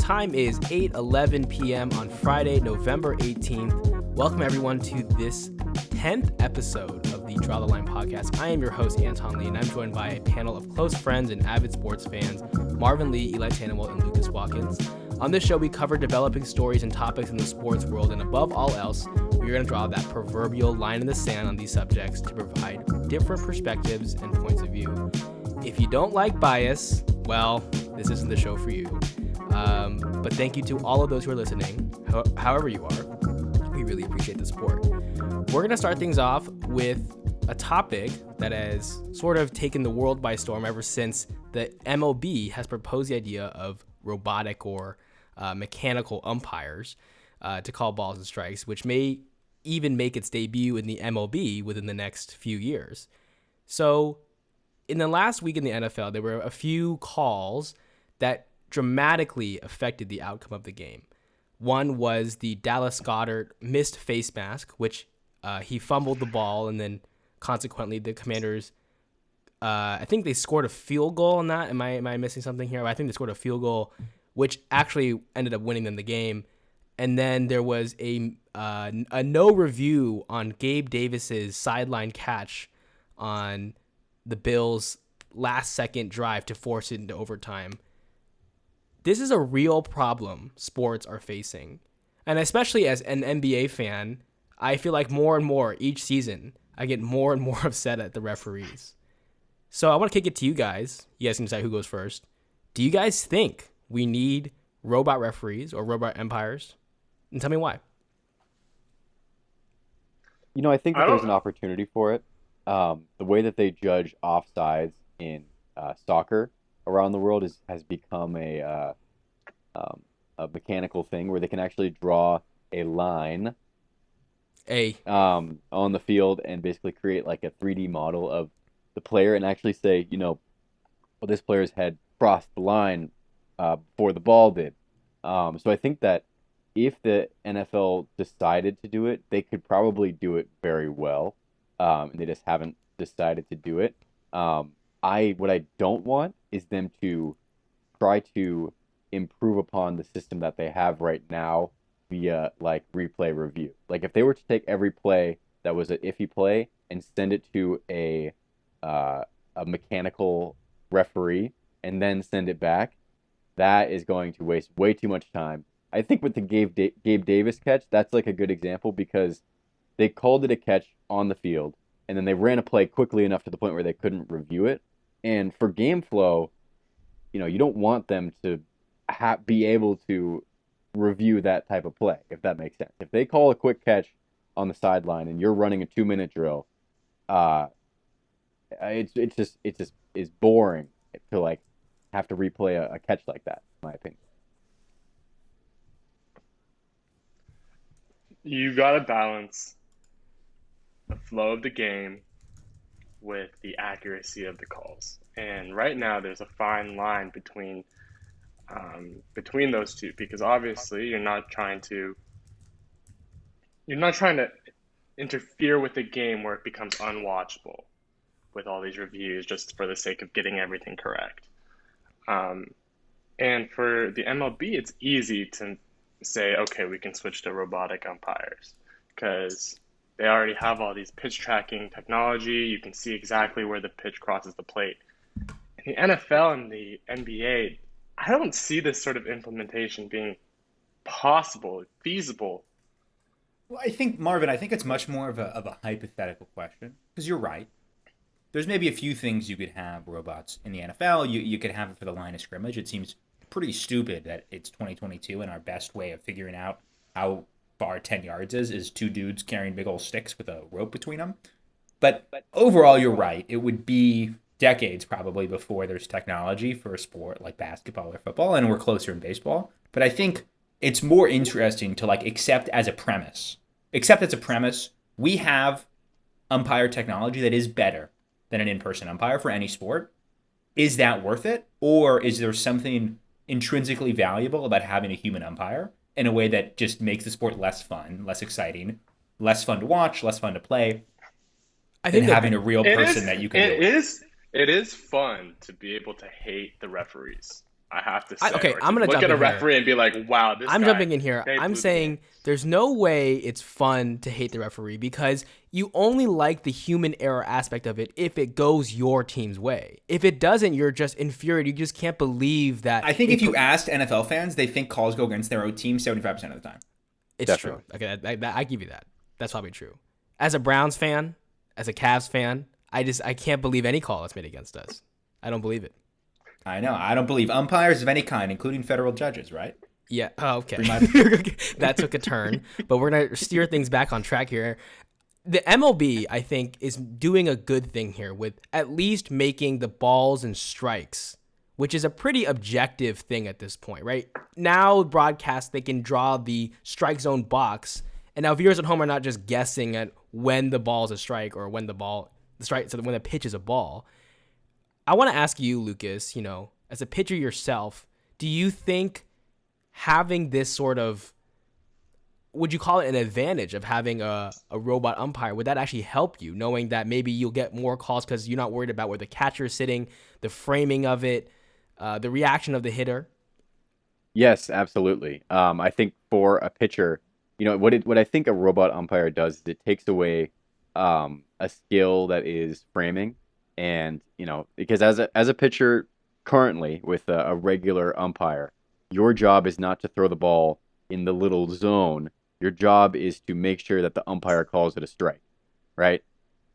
time is 8:11 p.m. on Friday, November 18th. Welcome everyone to this 10th episode of the Draw the Line podcast. I am your host, Anton Lee, and I'm joined by a panel of close friends and avid sports fans, Marvin Lee, Eli Tannewell, and Lucas Watkins. On this show, we cover developing stories and topics in the sports world, and above all else, we're going to draw that proverbial line in the sand on these subjects to provide different perspectives and points of view. If you don't like bias, well, this isn't the show for you. But thank you to all of those who are listening, however you are. We really appreciate the support. We're going to start things off with a topic that has sort of taken the world by storm ever since the MLB has proposed the idea of robotic or mechanical umpires to call balls and strikes, which may even make its debut in the MLB within the next few years. So in the last week in the NFL, there were a few calls that dramatically affected the outcome of the game. One was the Dallas Goedert missed face mask, which he fumbled the ball, and then consequently the Commanders, I think they scored a field goal on that. Am I missing something here? I think they scored a field goal, which actually ended up winning them the game. And then there was a no review on Gabe Davis's sideline catch on the Bills' last-second drive to force it into overtime. This is a real problem sports are facing. And especially as an NBA fan, I feel like more and more each season, I get more and more upset at the referees. So I want to kick it to you guys. You guys can decide who goes first. Do you guys think we need robot referees or robot umpires? And tell me why. You know, I think that there's an opportunity for it. The way that they judge offsides in soccer around the world has become a mechanical thing where they can actually draw a line on the field and basically create like a 3D model of the player and actually say, you know, well, this player's head crossed the line before the ball did. So I think that if the NFL decided to do it, they could probably do it very well. And they just haven't decided to do it. What I don't want is them to try to improve upon the system that they have right now via like replay review. Like if they were to take every play that was an iffy play and send it to a mechanical referee and then send it back, that is going to waste way too much time. I think with the Gabe Davis catch, that's like a good example because they called it a catch on the field and then they ran a play quickly enough to the point where they couldn't review it. And for game flow, you know, you don't want them to be able to review that type of play, if that makes sense. If they call a quick catch on the sideline and you're running a 2-minute drill, it just is boring to like have to replay a catch like that, in my opinion. You got to balance the flow of the game with the accuracy of the calls. And right now there's a fine line between those two, because obviously you're not trying to interfere with the game where it becomes unwatchable with all these reviews just for the sake of getting everything correct. And for the MLB, it's easy to say, okay, we can switch to robotic umpires because they already have all these pitch tracking technology. You can see exactly where the pitch crosses the plate. In the NFL and the NBA, I don't see this sort of implementation being possible, feasible. Well, Marvin, I think it's much more of a hypothetical question because you're right. There's maybe a few things you could have robots in the NFL. You could have it for the line of scrimmage. It seems pretty stupid that it's 2022 and our best way of figuring out how far 10 yards is two dudes carrying big old sticks with a rope between them. But overall, you're right. It would be decades probably before there's technology for a sport like basketball or football, and we're closer in baseball. But I think it's more interesting to like accept as a premise, we have umpire technology that is better than an in-person umpire for any sport. Is that worth it? Or is there something intrinsically valuable about having a human umpire in a way that just makes the sport less fun, less exciting, less fun to watch, less fun to play? I think having a real person that you can. It is fun to be able to hate the referees. I have to say. Okay, Or I'm gonna look jump at a in here. referee and be like, wow, this I'm guy, jumping in here. they I'm blew the saying game. there's no way it's fun to hate the referee because you only like the human error aspect of it if it goes your team's way. If it doesn't, you're just infuriated. You just can't believe that. I think if you asked NFL fans, they think calls go against their own team 75% of the time. It's Definitely. true. Okay, I give you that. That's probably true. As a Browns fan, as a Cavs fan, I can't believe any call that's made against us. I don't believe it. I know. I don't believe umpires of any kind, including federal judges, right? Yeah. Oh, okay. That took a turn, but we're gonna steer things back on track here. The MLB, I think, is doing a good thing here with at least making the balls and strikes, which is a pretty objective thing at this point, right? Now, broadcast, they can draw the strike zone box, and now viewers at home are not just guessing at when the ball is a strike or when the pitch is a ball. I want to ask you, Lucas, as a pitcher yourself, do you think having this sort of, would you call it an advantage of having a robot umpire? Would that actually help you, knowing that maybe you'll get more calls because you're not worried about where the catcher is sitting, the framing of it, the reaction of the hitter? Yes, absolutely. I think for a pitcher, what I think a robot umpire does is it takes away a skill that is framing. And, because as a pitcher currently with a regular umpire, your job is not to throw the ball in the little zone. Your job is to make sure that the umpire calls it a strike, right?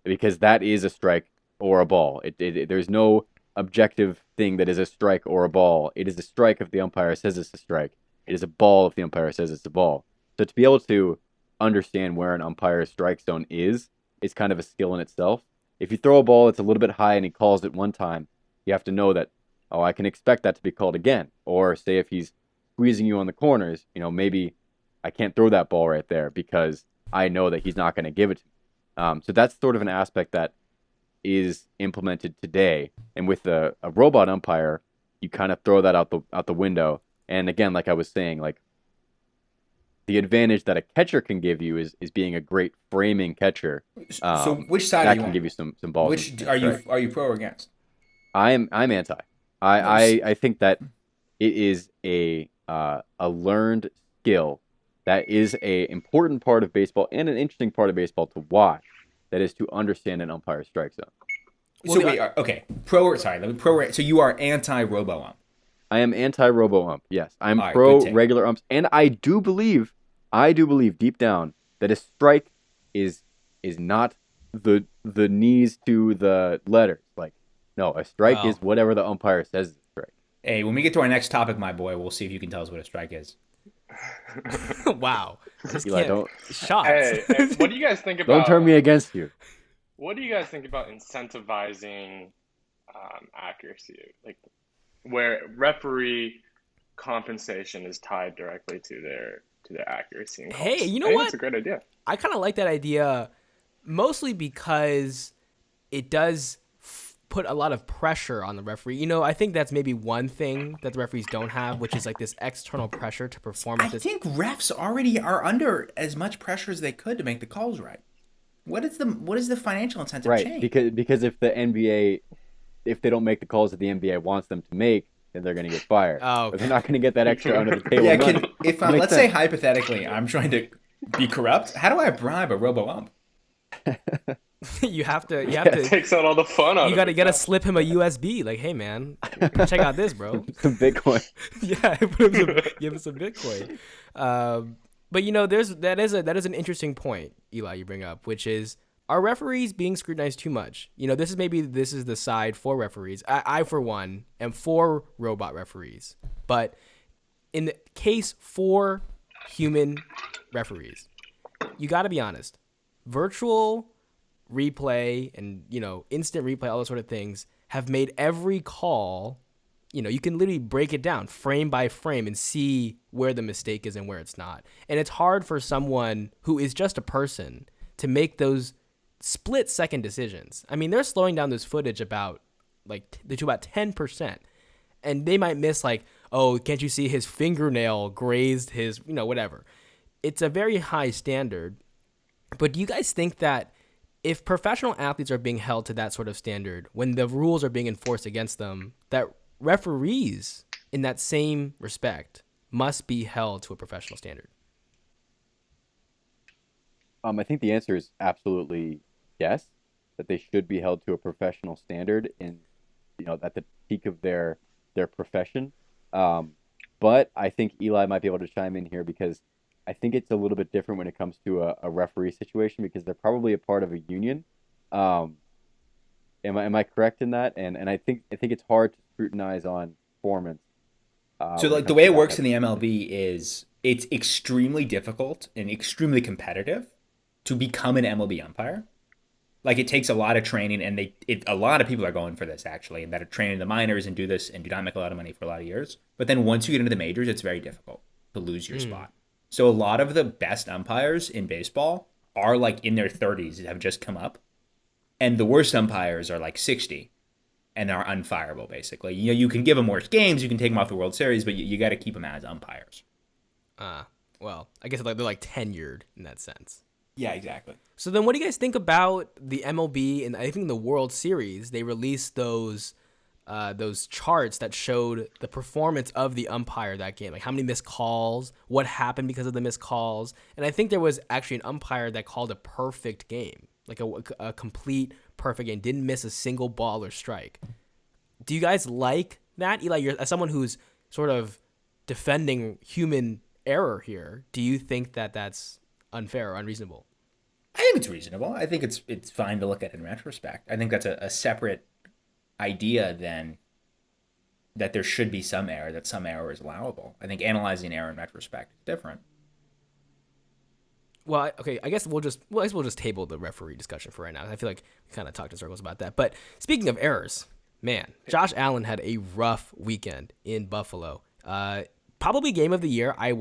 Because that is a strike or a ball. There's no objective thing that is a strike or a ball. It is a strike if the umpire says it's a strike. It is a ball if the umpire says it's a ball. So to be able to understand where an umpire's strike zone is kind of a skill in itself. If you throw a ball that's a little bit high and he calls it one time, you have to know that, I can expect that to be called again. Or say if he's squeezing you on the corners, maybe I can't throw that ball right there because I know that he's not going to give it to me. So that's sort of an aspect that is implemented today. And with a robot umpire, you kind of throw that out the window. And again, like I was saying, like the advantage that a catcher can give you is being a great framing catcher. So which side that are you can on? give you some balls. Which are you pro or against? I'm anti. I think that it is a learned skill that is a important part of baseball and an interesting part of baseball to watch. That is to understand an umpire's strike zone. So wait, okay, So you are anti robo ump. I am anti robo ump. Yes, I'm right, pro regular umps, and I do believe deep down that a strike is not the knees to the letters. Like, no, a strike is whatever the umpire says is a strike. Hey, when we get to our next topic, my boy, we'll see if you can tell us what a strike is. Wow. Eli, don't. Shots. Hey, what do you guys think about? Don't turn me against you. What do you guys think about incentivizing accuracy, like where referee compensation is tied directly to their accuracy? And Hey, you know I think what? That's a great idea. I kind of like that idea, mostly because it does put a lot of pressure on the referee. I think that's maybe one thing that the referees don't have, which is like this external pressure to perform. I think refs already are under as much pressure as they could to make the calls right. What is the financial incentive change? Because if the NBA, if they don't make the calls that the NBA wants them to make, then they're going to get fired. Oh, okay. But they're not going to get that extra under the table. Yeah, money. if let's say hypothetically, I'm trying to be corrupt. How do I bribe a robo ump? you have to It takes out all the fun out. You gotta slip him a USB. Like, hey man, check out this, bro. Some Bitcoin. Yeah, give him some Bitcoin. But that is an interesting point, Eli, you bring up, which is, are referees being scrutinized too much? This is the side for referees. I for one am for robot referees, but in the case for human referees, you got to be honest. Virtual replay and instant replay, all those sort of things have made every call. You can literally break it down frame by frame and see where the mistake is and where it's not. And it's hard for someone who is just a person to make those split-second decisions. I mean, they're slowing down this footage to about 10%. And they might miss can't you see his fingernail grazed his, whatever. It's a very high standard. But do you guys think that if professional athletes are being held to that sort of standard, when the rules are being enforced against them, that referees in that same respect, must be held to a professional standard? I think the answer is absolutely yes, that they should be held to a professional standard in, at the peak of their profession. Um, but I think Eli might be able to chime in here because I think it's a little bit different when it comes to a referee situation because they're probably a part of a union. Um, am I correct in that? And I think it's hard to scrutinize on performance. So When it like the comes way to it that works type in of the situation. MLB is it's extremely difficult and extremely competitive to become an MLB umpire. Like it takes a lot of training, and a lot of people are going for this actually, and that are trained in the minors and do this and do not make a lot of money for a lot of years. But then once you get into the majors, it's very difficult to lose your spot. So a lot of the best umpires in baseball are like in their 30s, have just come up, and the worst umpires are like 60 and are unfireable basically. You can give them worse games, you can take them off the World Series, but you got to keep them as umpires. Well, I guess they're like tenured in that sense. Yeah, exactly. So then what do you guys think about the MLB and I think the World Series? They released those charts that showed the performance of the umpire that game, like how many missed calls, what happened because of the missed calls. And I think there was actually an umpire that called a perfect game, like a complete perfect game, didn't miss a single ball or strike. Do you guys like that? Eli, you're as someone who's sort of defending human error here. Do you think that that's unfair or unreasonable? I think it's reasonable. I think it's fine to look at in retrospect. I think that's a separate idea than that there should be some error, that some error is allowable. I think analyzing error in retrospect is different. Well, okay, I guess we'll just table the referee discussion for right now. I feel like we kind of talked in circles about that. But speaking of errors, man, Josh Allen had a rough weekend in Buffalo. Probably game of the year. I didn't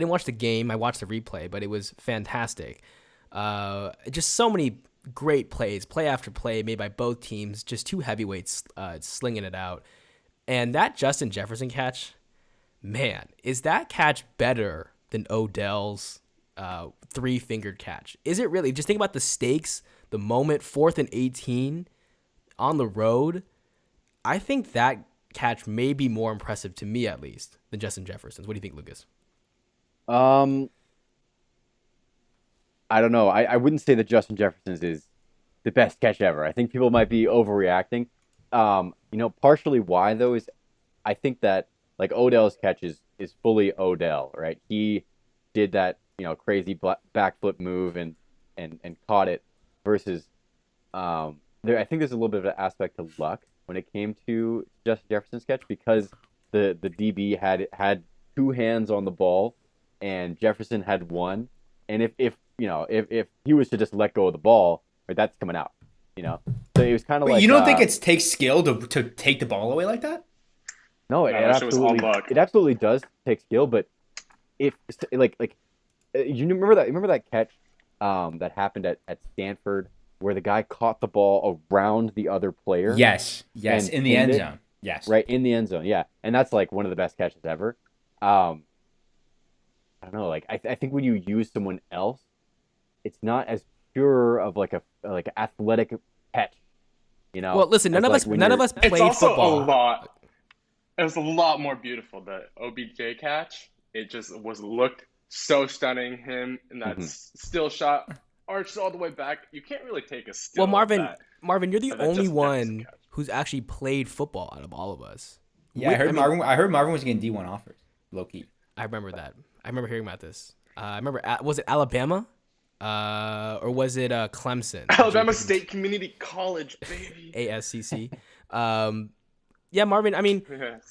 watch the game. I watched the replay, but it was fantastic. Just so many great plays, play after play made by both teams. Just two heavyweights slinging it out. And that Justin Jefferson catch, man, is that catch better than Odell's three-fingered catch? Is it really? Just think about the stakes, the moment, 4th and 18 on the road. I think that catch may be more impressive to me, at least, than Justin Jefferson's. What do you think, Lucas? I don't know. I wouldn't say that Justin Jefferson's is the best catch ever. I think people might be overreacting. Partially why though is I think that like Odell's catch is fully Odell, right? He did that crazy backflip move and caught it versus I think there's a little bit of an aspect to luck when it came to Justin Jefferson's catch because the DB had two hands on the ball and Jefferson had one, and if he was to just let go of the ball, right, that's coming out. So it was kind of like. You don't think it takes skill to take the ball away like that? No, that shit was all luck. it absolutely does take skill, but if like you remember that catch that happened at Stanford where the guy caught the ball around the other player? Yes, and in the end zone. Yes. Right, in the end zone, yeah. And that's like one of the best catches ever. I don't know, like I think when you use someone else, it's not as pure of like athletic catch. Well, listen, none of us played It's also football. It was a lot more beautiful. The OBJ catch, it just looked so stunning. Him and that still shot arched all the way back. You can't really take a still. Well, Marvin, of that. You're the That's only just one catch. who's actually played football out of all of us. Yeah, I heard Marvin was getting D1 offers, low key. I remember that. I remember hearing about this. I remember, was it Alabama? Or was it Clemson? Alabama State Community College, baby. ASCC. Yeah, Marvin. I mean,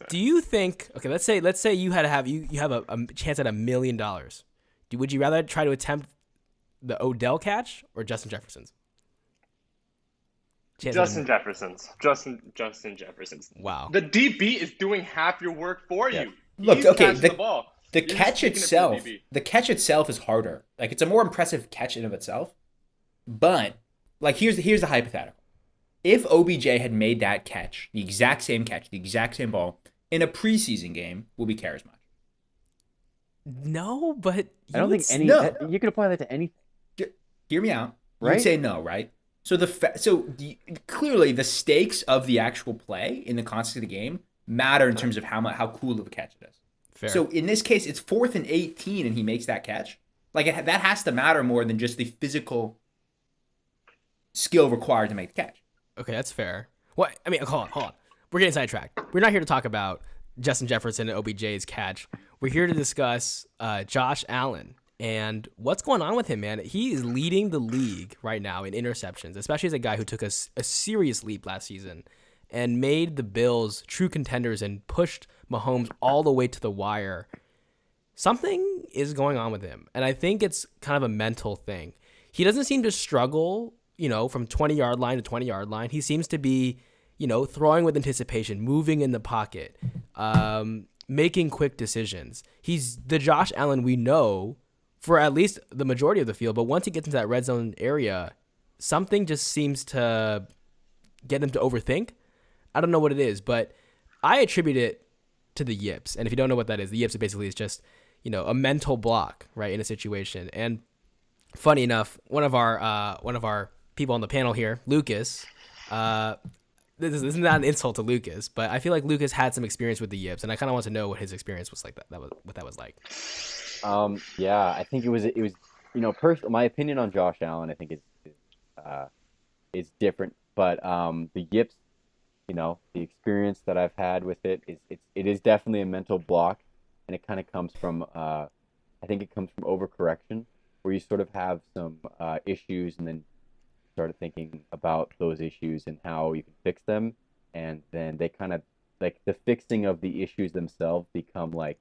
do you think? Okay, let's say you have a chance at $1 million. Would you rather try to attempt the Odell catch or Justin Jefferson's? Justin Jefferson's. Justin Jefferson's. Wow. The DB is doing half your work for you. Look, He's okay, catching the ball. The You're catch just kicking it for itself, DB. the catch itself is harder. Like it's a more impressive catch in of itself. But like here's the hypothetical. If OBJ had made that catch, the exact same catch, the exact same ball in a preseason game, will we care as much? No, but I don't think any. No. You can apply that to anything. Hear me out. Right? You'd say no, right? So clearly the stakes of the actual play in the context of the game matter in terms of how cool of a catch it is. Fair. So in this case, it's 4th and 18, and he makes that catch. Like that has to matter more than just the physical skill required to make the catch. Okay, that's fair. What I mean, hold on. We're getting sidetracked. We're not here to talk about Justin Jefferson and OBJ's catch. We're here to discuss Josh Allen and what's going on with him, man. He is leading the league right now in interceptions, especially as a guy who took a serious leap last season and made the Bills true contenders and pushed Mahomes all the way to the wire. Something is going on with him, and I think it's kind of a mental thing. He doesn't seem to struggle, from 20-yard line to 20-yard line. He seems to be, throwing with anticipation, moving in the pocket, making quick decisions. He's the Josh Allen we know for at least the majority of the field, but once he gets into that red zone area, something just seems to get him to overthink. I don't know what it is, but I attribute it to the yips. And if you don't know what that is, the yips basically is just, a mental block, right, in a situation. And funny enough, one of our people on the panel here, Lucas, this is not an insult to Lucas, but I feel like Lucas had some experience with the yips, and I kind of want to know what his experience was like. What that was like. Yeah, I think it was my opinion on Josh Allen, I think is different, but the yips, the experience that I've had with it is definitely a mental block, and it kind of comes from I think it comes from overcorrection, where you sort of have some issues and then started thinking about those issues and how you can fix them, and then they kind of like the fixing of the issues themselves become like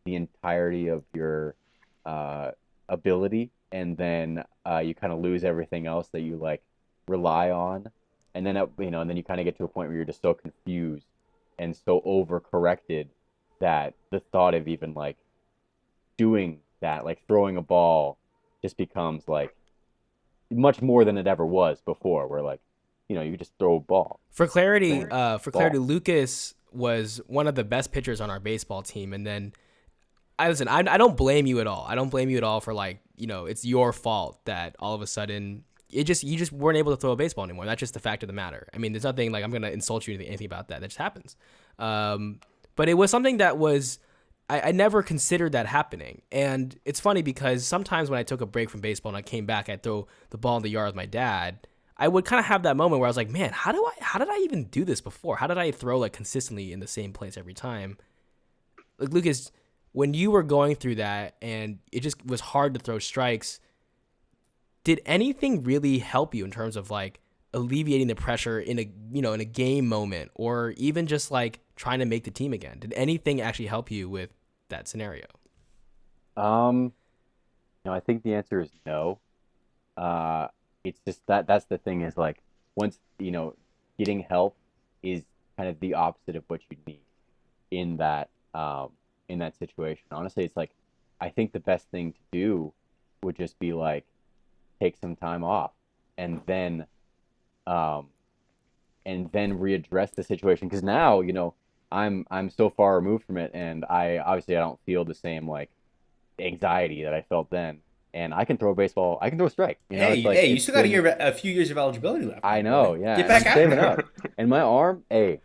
the entirety of your ability, and then you kind of lose everything else that you like rely on, and then and then you kind of get to a point where you're just so confused and so overcorrected that the thought of even like doing that, like throwing a ball, just becomes like much more than it ever was before, where like, you could just throw a ball. For clarity, Lucas was one of the best pitchers on our baseball team. And then I don't blame you at all. I don't blame you at all for like, it's your fault that all of a sudden you just weren't able to throw a baseball anymore. That's just the fact of the matter. I mean, there's nothing like I'm going to insult you or anything about that. That just happens. But it was something that was, I never considered that happening. And it's funny because sometimes when I took a break from baseball and I came back, I'd throw the ball in the yard with my dad. I would kind of have that moment where I was like, man, how did I even do this before? How did I throw like consistently in the same place every time? Like Lucas, when you were going through that and it just was hard to throw strikes, did anything really help you in terms of like alleviating the pressure in a game moment, or even just like trying to make the team again? Did anything actually help you with that scenario? I think the answer is no. It's just that's the thing, is like once, getting help is kind of the opposite of what you need in that situation. Honestly, it's like, I think the best thing to do would just be like take some time off and then readdress the situation, because now, I'm so far removed from it, and I don't feel the same like anxiety that I felt then, and I can throw a baseball, I can throw a strike. You still got a few years of eligibility left. I know, yeah. Get back out saving there. up, and my arm, I'm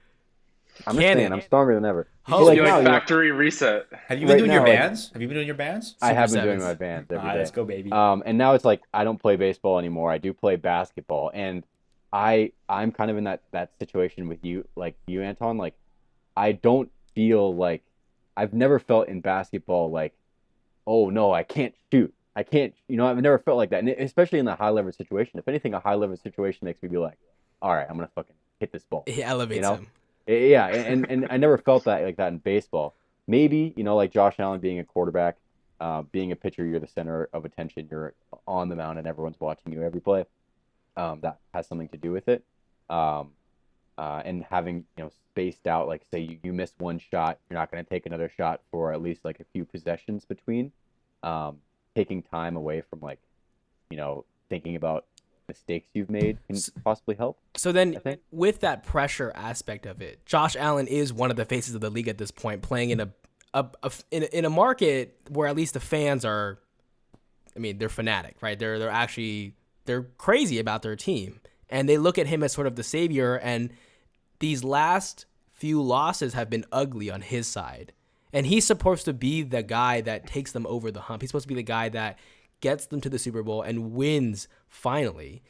just Cannon. saying, I'm stronger than ever. Oh, Like factory reset. Have you been doing your now, bands? Have you been doing your bands? I have Super been doing sevens. my bands every day. Let's go, baby. And now it's like I don't play baseball anymore. I do play basketball, and I'm kind of in that situation with you, like you, Anton. Like, I don't feel like I've never felt in basketball like, oh no, I can't shoot. I can't, I've never felt like that, and especially in the high leverage situation. If anything, a high leverage situation makes me be like, all right, I'm gonna fucking hit this ball. It elevates him. Yeah, and I never felt that like that in baseball. Maybe, like Josh Allen being a quarterback, being a pitcher, you're the center of attention. You're on the mound and everyone's watching you every play. That has something to do with it. And having, spaced out, like say you miss one shot, you're not going to take another shot for at least like a few possessions between. Taking time away from like, thinking about mistakes you've made can possibly help. So then with that pressure aspect of it, Josh Allen is one of the faces of the league at this point, playing in a market where at least the fans are, they're fanatic, right? They're crazy about their team, and they look at him as sort of the savior. And these last few losses have been ugly on his side. And he's supposed to be the guy that takes them over the hump. He's supposed to be the guy that gets them to the Super Bowl and wins finally.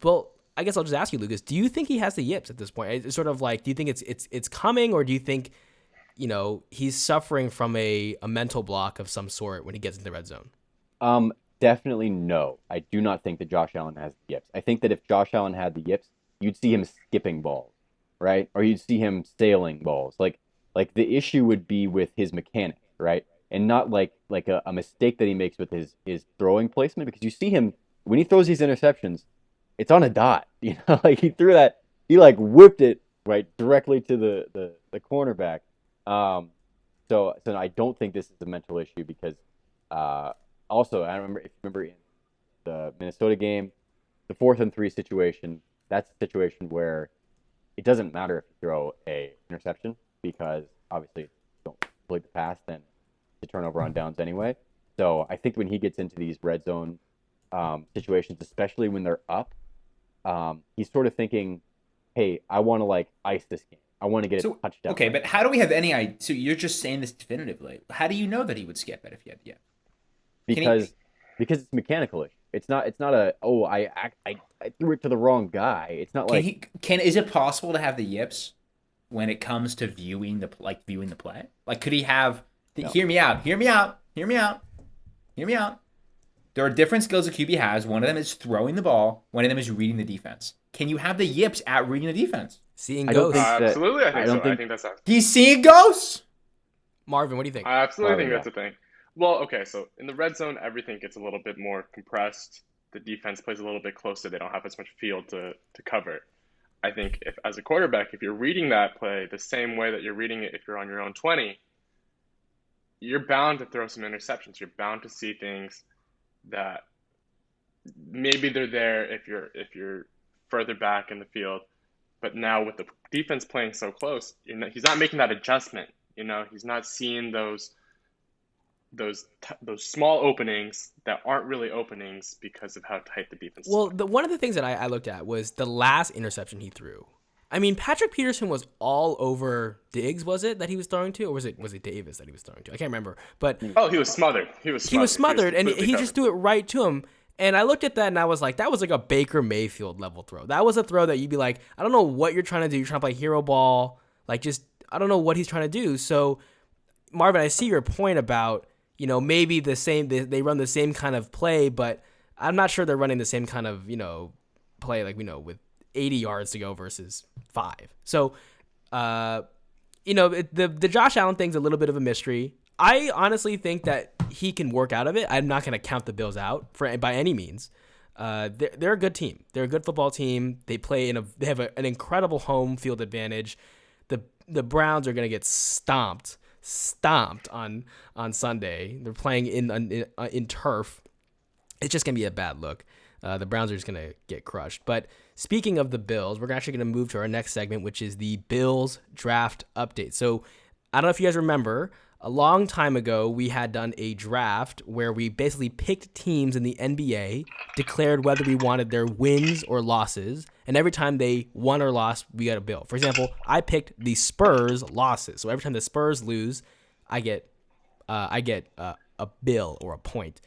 Well, I guess I'll just ask you, Lucas, do you think he has the yips at this point? It's sort of like, do you think it's coming, or do you think, he's suffering from a mental block of some sort when he gets in the red zone? Definitely no. I do not think that Josh Allen has the yips. I think that if Josh Allen had the yips, you'd see him skipping balls, right? Or you'd see him sailing balls. Like the issue would be with his mechanics, right? And not like a mistake that he makes with his throwing placement, because you see him when he throws these interceptions, it's on a dot. Like he threw that, he like whipped it right directly to the cornerback. So I don't think this is a mental issue, because also I remember in the Minnesota game, the 4th and 3 situation, that's a situation where it doesn't matter if you throw a interception, because obviously if you don't complete the pass, then the turnover on downs anyway. So I think when he gets into these red zone situations, especially when they're up, he's sort of thinking, hey, I want to like ice this game. I want to get a touchdown. Okay, but how do we have any idea? So you're just saying this definitively. How do you know that he would skip it if he had the Because it's mechanical issue. It's not I threw it to the wrong guy. It's not is it possible to have the yips when it comes to viewing the play? Like, could he have hear me out. There are different skills a QB has. One of them is throwing the ball. One of them is reading the defense. Can you have the yips at reading the defense? Seeing ghosts. Absolutely, I think that's He's seeing ghosts. Marvin, what do you think? I absolutely think that's a thing. Well, okay, so in the red zone, everything gets a little bit more compressed. The defense plays a little bit closer. They don't have as much field to cover. I think if, as a quarterback, if you're reading that play the same way that you're reading it if you're on your own 20, you're bound to throw some interceptions. You're bound to see things that maybe they're there if you're further back in the field, but now with the defense playing so close, he's not making that adjustment. He's not seeing those small openings that aren't really openings because of how tight the defense is. Well, one of the things that I looked at was the last interception he threw. I mean, Patrick Peterson was all over Diggs, was it, that he was throwing to? Or was it Davis that he was throwing to? I can't remember. But he was smothered. He was smothered, and he just threw it right to him. And I looked at that, and I was like, that was like a Baker Mayfield level throw. That was a throw that you'd be like, I don't know what you're trying to do. You're trying to play hero ball. Like, just, I don't know what he's trying to do. So, Marvin, I see your point about, maybe they run the same kind of play, but I'm not sure they're running the same kind of, play, like, with 80 yards to go versus 5. So, the Josh Allen thing's a little bit of a mystery. I honestly think that he can work out of it. I'm not going to count the Bills out by any means. They're a good team. They're a good football team. They play they have an incredible home field advantage. The Browns are going to get stomped on Sunday. They're playing in turf. It's just going to be a bad look. The Browns are just going to get crushed. But speaking of the Bills, we're actually going to move to our next segment, which is the Bills draft update. So I don't know if you guys remember, a long time ago, we had done a draft where we basically picked teams in the NBA, declared whether we wanted their wins or losses, and every time they won or lost, we got a bill. For example, I picked the Spurs losses. So every time the Spurs lose, I get a bill or a point.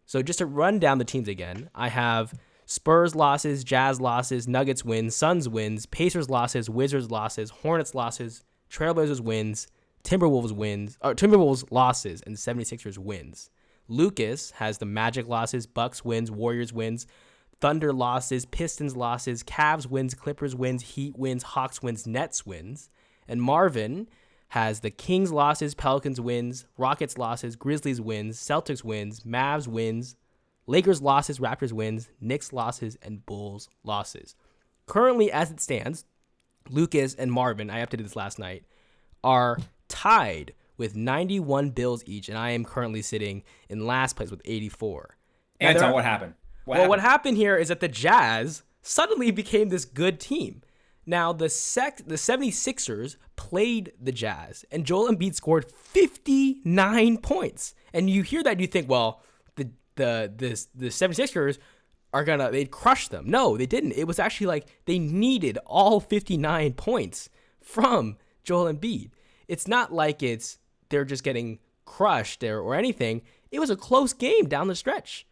So just to run down the teams again, I have Spurs losses, Jazz losses, Nuggets wins, Suns wins, Pacers losses, Wizards losses, Hornets losses, Trailblazers wins, Timberwolves losses, and 76ers wins. Lucas has the Magic losses, Bucks wins, Warriors wins, Thunder losses, Pistons losses, Cavs wins, Clippers wins, Heat wins, Hawks wins, Nets wins. And Marvin has the Kings losses, Pelicans wins, Rockets losses, Grizzlies wins, Celtics wins, Mavs wins, Lakers losses, Raptors wins, Knicks losses, and Bulls losses. Currently, as it stands, Lucas and Marvin, I updated this last night, are tied with 91 Bills each, and I am currently sitting in last place with 84. Anton, what happened? What happened here is that the Jazz suddenly became this good team. Now, the 76ers played the Jazz, and Joel Embiid scored 59 points. And you hear that, and you think, well, the 76ers they'd crush them. No, they didn't. It was actually like they needed all 59 points from Joel Embiid. It's not like they're just getting crushed or anything. It was a close game down the stretch.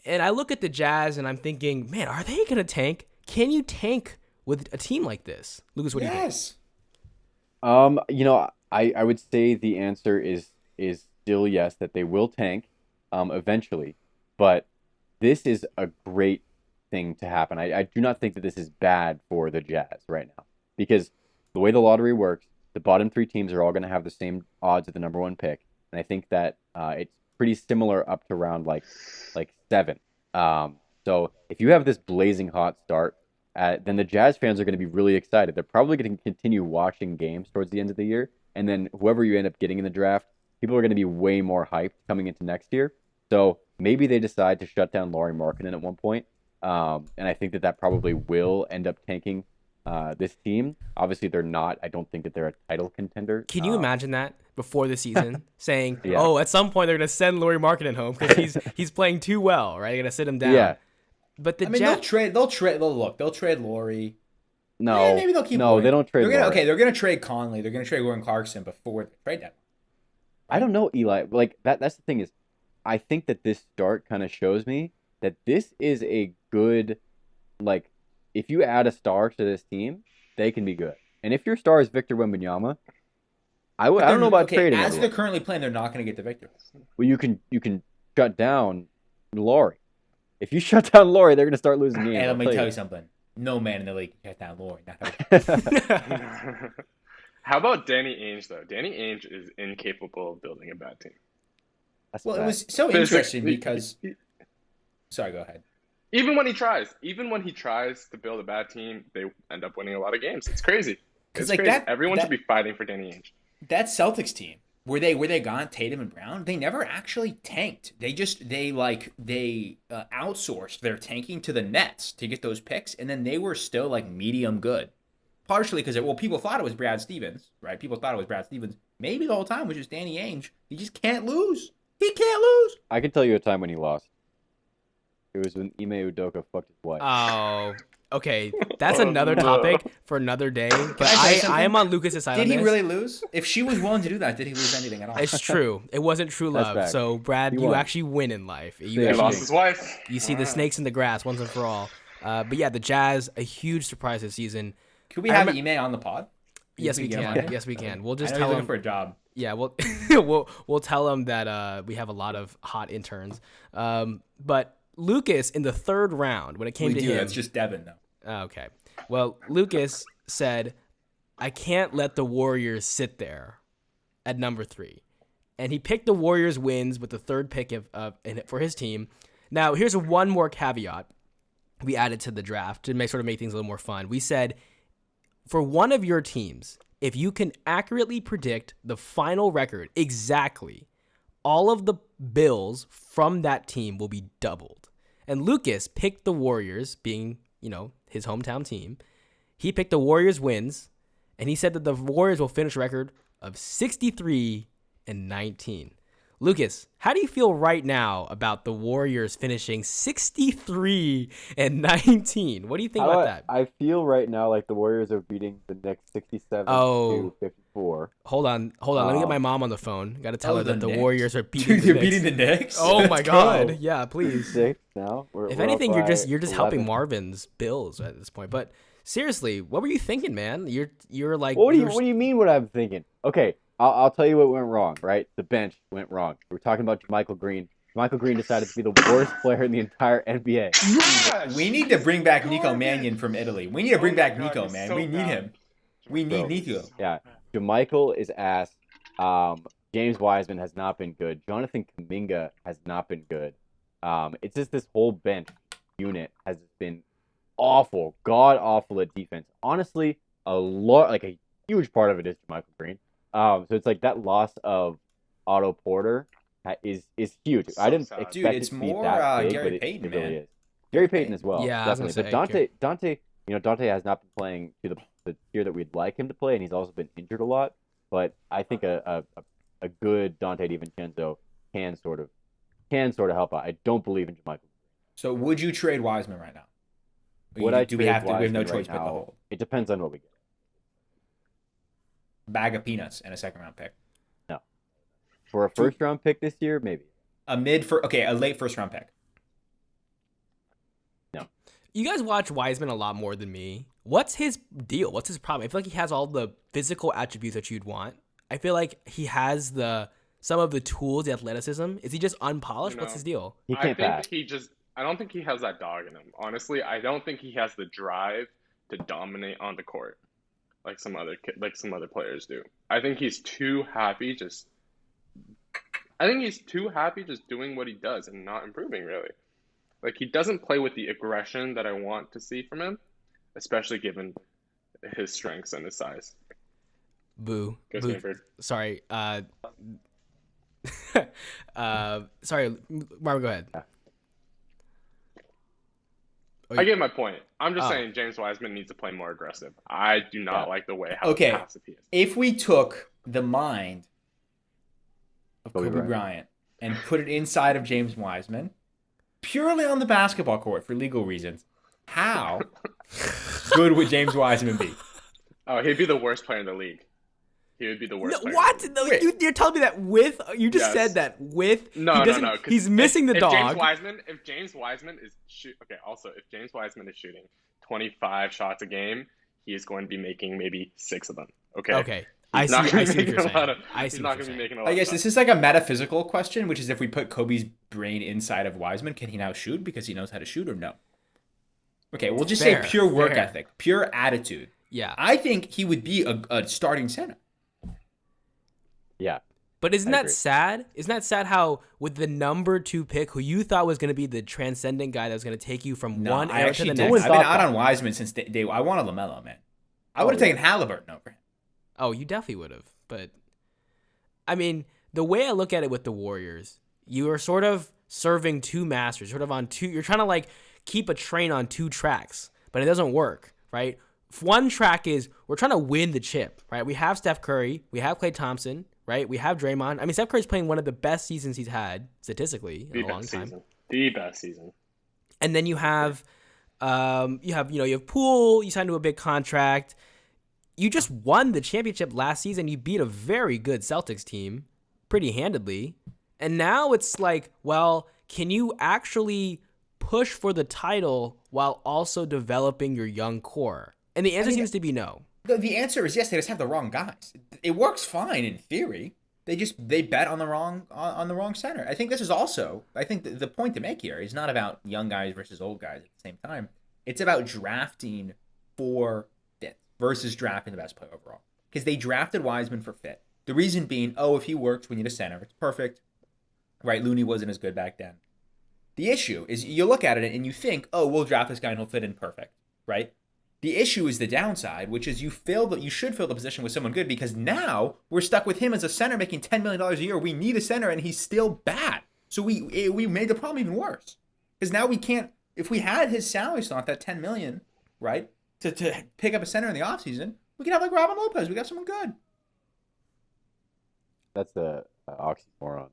And I look at the Jazz and I'm thinking, man, are they going to tank? Can you tank with a team like this? Lucas, what do you think? I would say the answer is still yes, that they will tank eventually. But this is a great thing to happen. I do not think that this is bad for the Jazz right now. Because the way the lottery works, the bottom 3 teams are all going to have the same odds at the number 1 pick. And I think that it's pretty similar up to round like 7. So if you have this blazing hot start, then the Jazz fans are going to be really excited. They're probably going to continue watching games towards the end of the year. And then whoever you end up getting in the draft, people are going to be way more hyped coming into next year. So maybe they decide to shut down Lauri Markkanen at one point. And I think that probably will end up tanking this team. Obviously, they're not. I don't think that they're a title contender. Can you imagine that before the season, saying, Yeah. "Oh, at some point they're going to send Lauri Markkanen home because he's playing too well, right? They're going to sit him down." Yeah. But the they'll trade Laurie. No. Yeah, maybe they'll keep. No, Laurie. they don't trade. They're gonna trade Conley. They're gonna trade Warren Clarkson before the trade deadline. I don't know, Eli. Like that's the thing is, I think that this start kind of shows me that this is a good, like, if you add a star to this team, they can be good. And if your star is Victor Wembanyama, I don't know about trading. As they're currently playing, they're not going to get the Victor. Well, you can shut down Laurie. If you shut down Laurie, they're going to start losing games. Hey, let me tell you something. No man in the league can shut down Laurie. How about Danny Ainge, though? Danny Ainge is incapable of building a bad team. Well, it was so interesting because... Sorry, go ahead. Even when he tries to build a bad team, they end up winning a lot of games. It's crazy. It's like crazy. Everyone should be fighting for Danny Ainge. That Celtics team, where they gone Tatum and Brown, they never actually tanked. They outsourced their tanking to the Nets to get those picks, and then they were still like medium good. Partially because people thought it was Brad Stevens, right? People thought it was Brad Stevens. Maybe the whole time was just Danny Ainge. He just can't lose. He can't lose. I can tell you a time when he lost. It was when Ime Udoka fucked his wife. Oh, okay. That's another topic for another day. But I am on Lucas's side. Did he really lose? If she was willing to do that, did he lose anything at all? It's true. It wasn't true love. Back. So, Brad, you actually win in life. He lost his wife. You see the snakes in the grass once and for all. But yeah, the Jazz, a huge surprise this season. Could we have Ime on the pod? Yes, we can. Yes, we can. We'll just tell him for a job. Yeah, we'll tell him that we have a lot of hot interns. But Lucas in the 3rd round, when it came to him, it's just Devin though. Okay. Well, Lucas said, I can't let the Warriors sit there at number 3. And he picked the Warriors wins with the 3rd pick for his team. Now, here's one more caveat we added to the draft to make things a little more fun. We said, for one of your teams, if you can accurately predict the final record exactly, all of the bills from that team will be doubled. And Lucas picked the Warriors, being, his hometown team. He picked the Warriors wins, and he said that the Warriors will finish a record of 63-19. Lucas, how do you feel right now about the Warriors finishing 63-19? What do you think about that? I feel right now like the Warriors are beating the Knicks 67-54. Hold on. Let me get my mom on the phone. Got to tell her that the Warriors are beating Dude, the they're Knicks. beating the Knicks? Oh my God. Yeah, please. 6 now. If anything, you're just 11. helping Marvin's bills at this point. But seriously, what were you thinking, man? You're like. What do you mean? What I'm thinking? Okay. I'll tell you what went wrong, right? The bench went wrong. We're talking about Michael Green. Michael Green decided to be the worst player in the entire NBA. Yes! We need to bring back Nico Mannion from Italy. We need to bring back Nico, man. We need him. We need Nico. Yeah. JaMychal is ass. James Wiseman has not been good. Jonathan Kuminga has not been good. It's just this whole bench unit has been awful, god awful at defense. Honestly, a huge part of it is JaMychal Green. So it's like that loss of Otto Porter is huge. I didn't expect it's it to more be that big, Gary but Payton, it really man. is. Gary Payton as well, Yeah, I was definitely. gonna say, But Dante has not been playing to the tier that we'd like him to play, and he's also been injured a lot. But I think a good Dante DiVincenzo can sort of help out. I don't believe in JaMychal. So would you trade Wiseman right now? Would I do we trade have to? We have no Wiseman choice right but to now? hold. It depends on what we get. bag of peanuts and a second-round pick. No. For a first-round pick this year, maybe. A late first-round pick. No. You guys watch Wiseman a lot more than me. What's his deal? What's his problem? I feel like he has all the physical attributes that you'd want. I feel like he has some of the tools, the athleticism. Is he just unpolished? What's his deal? He can't pass. I don't think he has that dog in him. Honestly, I don't think he has the drive to dominate on the court like some other players do. I think he's too happy just doing what he does and not improving really. Like he doesn't play with the aggression that I want to see from him, especially given his strengths and his size. Boo. Go Boo. Stanford. Sorry. Sorry, Marvin, go ahead. I get my point. I'm just saying James Wiseman needs to play more aggressive. I do not like the way how passive he is. If we took the mind of Kobe Bryant and put it inside of James Wiseman, purely on the basketball court for legal reasons, how good would James Wiseman be? Oh, he'd be the worst player in the league. He would be the worst player. What? No, you're telling me that with you just said that with no. He's missing the dog. If James Wiseman is if James Wiseman is shooting 25 shots a game, he is going to be making maybe 6 of them. Okay. I see what you're saying. He's not going to be making a lot. I guess this is like a metaphysical question, which is if we put Kobe's brain inside of Wiseman, can he now shoot because he knows how to shoot or no? Okay, we'll just say pure work ethic, pure attitude. Yeah. I think he would be a starting center. Yeah. But isn't that sad? Isn't that sad how with the number 2 pick, who you thought was going to be the transcendent guy that was going to take you from one era to the next? I've been out on Wiseman since day one. I wanted LaMelo, man. I would have taken Halliburton over him. Oh, you definitely would have. But, I mean, the way I look at it with the Warriors, you are sort of serving 2 masters, sort of on 2. You're trying to, like, keep a train on 2 tracks, but it doesn't work, right? One track is we're trying to win the chip, right? We have Steph Curry. We have Klay Thompson. Right, we have Draymond. I mean, Steph Curry's playing one of the best seasons he's had statistically in a long time. The best season. And then you have Poole. You signed to a big contract. You just won the championship last season. You beat a very good Celtics team pretty handedly. And now it's like, well, can you actually push for the title while also developing your young core? And the answer seems to be no. The answer is yes. They just have the wrong guys. It works fine in theory. They bet on the wrong center. I think this is also. I think the point to make here is not about young guys versus old guys at the same time. It's about drafting for fit versus drafting the best player overall. Because they drafted Wiseman for fit. The reason being, if he works, we need a center. It's perfect. Right? Looney wasn't as good back then. The issue is you look at it and you think, we'll draft this guy and he'll fit in perfect. Right? The issue is the downside, which is you should fill the position with someone good because now we're stuck with him as a center making $10 million a year. We need a center and he's still bad. So we made the problem even worse. Because now we can't, if we had his salary slot, that $10 million, right, to pick up a center in the offseason, we could have like Robin Lopez. We got someone good. That's the oxymoron.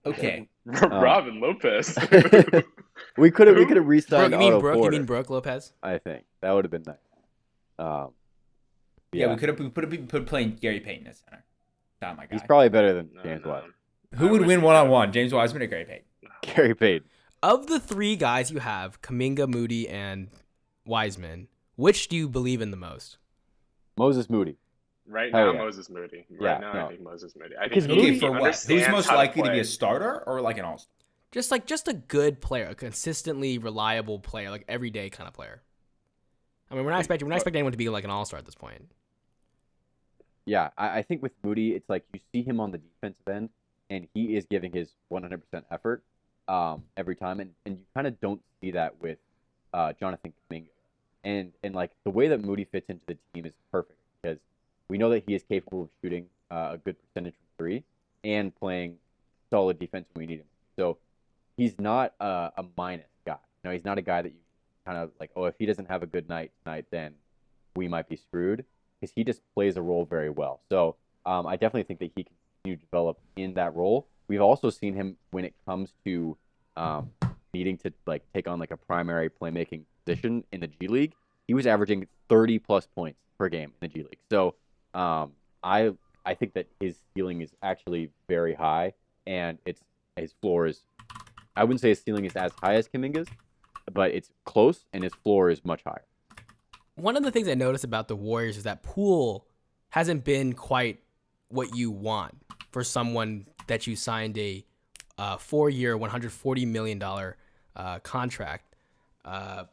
Okay. Robin Lopez. We could have re-signed Otto Porter. You mean Brooke Lopez? I think that would have been nice. We could have put playing Gary Payton as center. Not my guy. He's probably better than James Wiseman. Who would win one-on-one, James Wiseman or Gary Payton? Gary Payton. Of the 3 guys you have, Kuminga, Moody, and Wiseman, which do you believe in the most? Moses Moody. Right now, Moses Moody. I think Moses Moody. I think Moody for what? Who's most likely to be a starter or like an all-star? Just a good player, a consistently reliable player, like everyday kind of player. I mean, we're not expecting anyone to be like an all-star at this point. Yeah, I think with Moody, it's like you see him on the defensive end, and he is giving his 100% effort every time, and you kind of don't see that with Jonathan Kuminga. And like the way that Moody fits into the team is perfect because we know that he is capable of shooting a good percentage from 3 and playing solid defense when we need him. So he's not a minus guy. He's not a guy that you kind of like, if he doesn't have a good night tonight, then we might be screwed because he just plays a role very well. So I definitely think that he can continue to develop in that role. We've also seen him when it comes to needing to like take on like a primary playmaking position in the G League. He was averaging 30 plus points per game in the G League. So I think that his ceiling is actually very high, and his floor is. I wouldn't say his ceiling is as high as Kuminga's, but it's close, and his floor is much higher. One of the things I noticed about the Warriors is that Poole hasn't been quite what you want for someone that you signed a 4-year, $140 million contract. Don't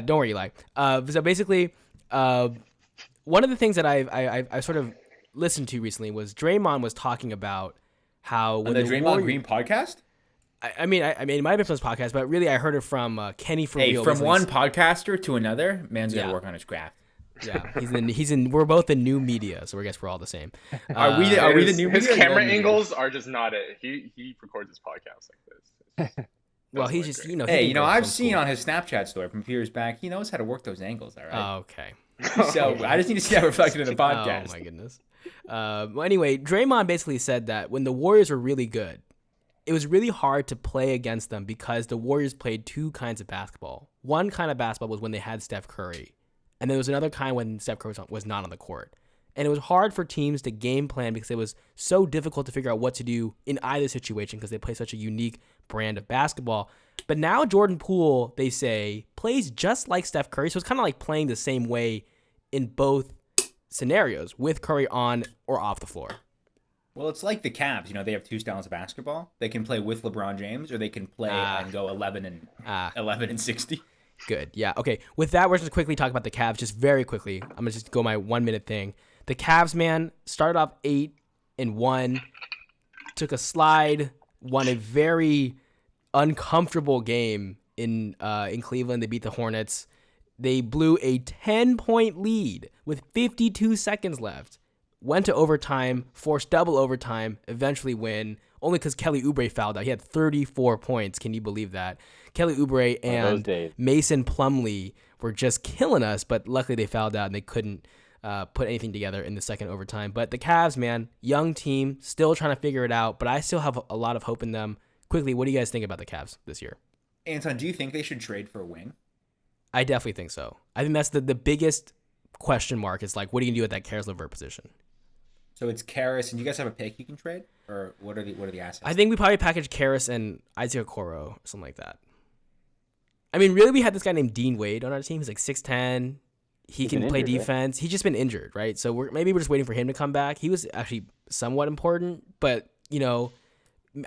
worry, Eli. So basically, one of the things that I sort of listened to recently was Draymond was talking about how when On the Draymond Green podcast? I mean, it might have been from this podcast, but really I heard it from Kenny for Hey, Real. from one podcaster to another, man's got to work on his craft. Yeah, he's in. We're both in new media, so I guess we're all the same. Are we the new His media? camera angles are just not it. He records his podcast like this. Well, he's just great. Hey, I've seen on his Snapchat story from a few years back, he knows how to work those angles, all right? Oh, okay. So I just need to see that reflected in the podcast. Oh my goodness. Well, anyway, Draymond basically said that when the Warriors were really good, it was really hard to play against them because the Warriors played two kinds of basketball. One kind of basketball was when they had Steph Curry, and there was another kind when Steph Curry was not on the court. And it was hard for teams to game plan because it was so difficult to figure out what to do in either situation because they play such a unique brand of basketball. But now Jordan Poole, they say, plays just like Steph Curry. So it's kind of like playing the same way in both scenarios with Curry on or off the floor. Well, it's like the Cavs. They have two styles of basketball. They can play with LeBron James, or they can play and go 11 and 60. Good. Yeah. Okay. With that, we're just quickly talk about the Cavs. Just very quickly. I'm gonna just go my 1 minute thing. The Cavs, man, started off 8-1, took a slide, won a very uncomfortable game in Cleveland. They beat the Hornets. They blew a 10-point lead with 52 seconds left. Went to overtime, forced double overtime, eventually win, only because Kelly Oubre fouled out. He had 34 points. Can you believe that? Kelly Oubre and Mason Plumlee were just killing us, but luckily they fouled out and they couldn't put anything together in the second overtime. But the Cavs, man, young team, still trying to figure it out, but I still have a lot of hope in them. Quickly, what do you guys think about the Cavs this year? Anton, do you think they should trade for a wing? I definitely think so. I think that's the biggest question mark is like, what are you going to do at that Caris LeVert position? So it's Caris, and you guys have a pick you can trade? Or what are the assets? I think we probably package Caris and Isaac Okoro or something like that. I mean, really, we had this guy named Dean Wade on our team. He's like 6'10". He can play defense. Right? He's just been injured, right? So maybe we're just waiting for him to come back. He was actually somewhat important, but,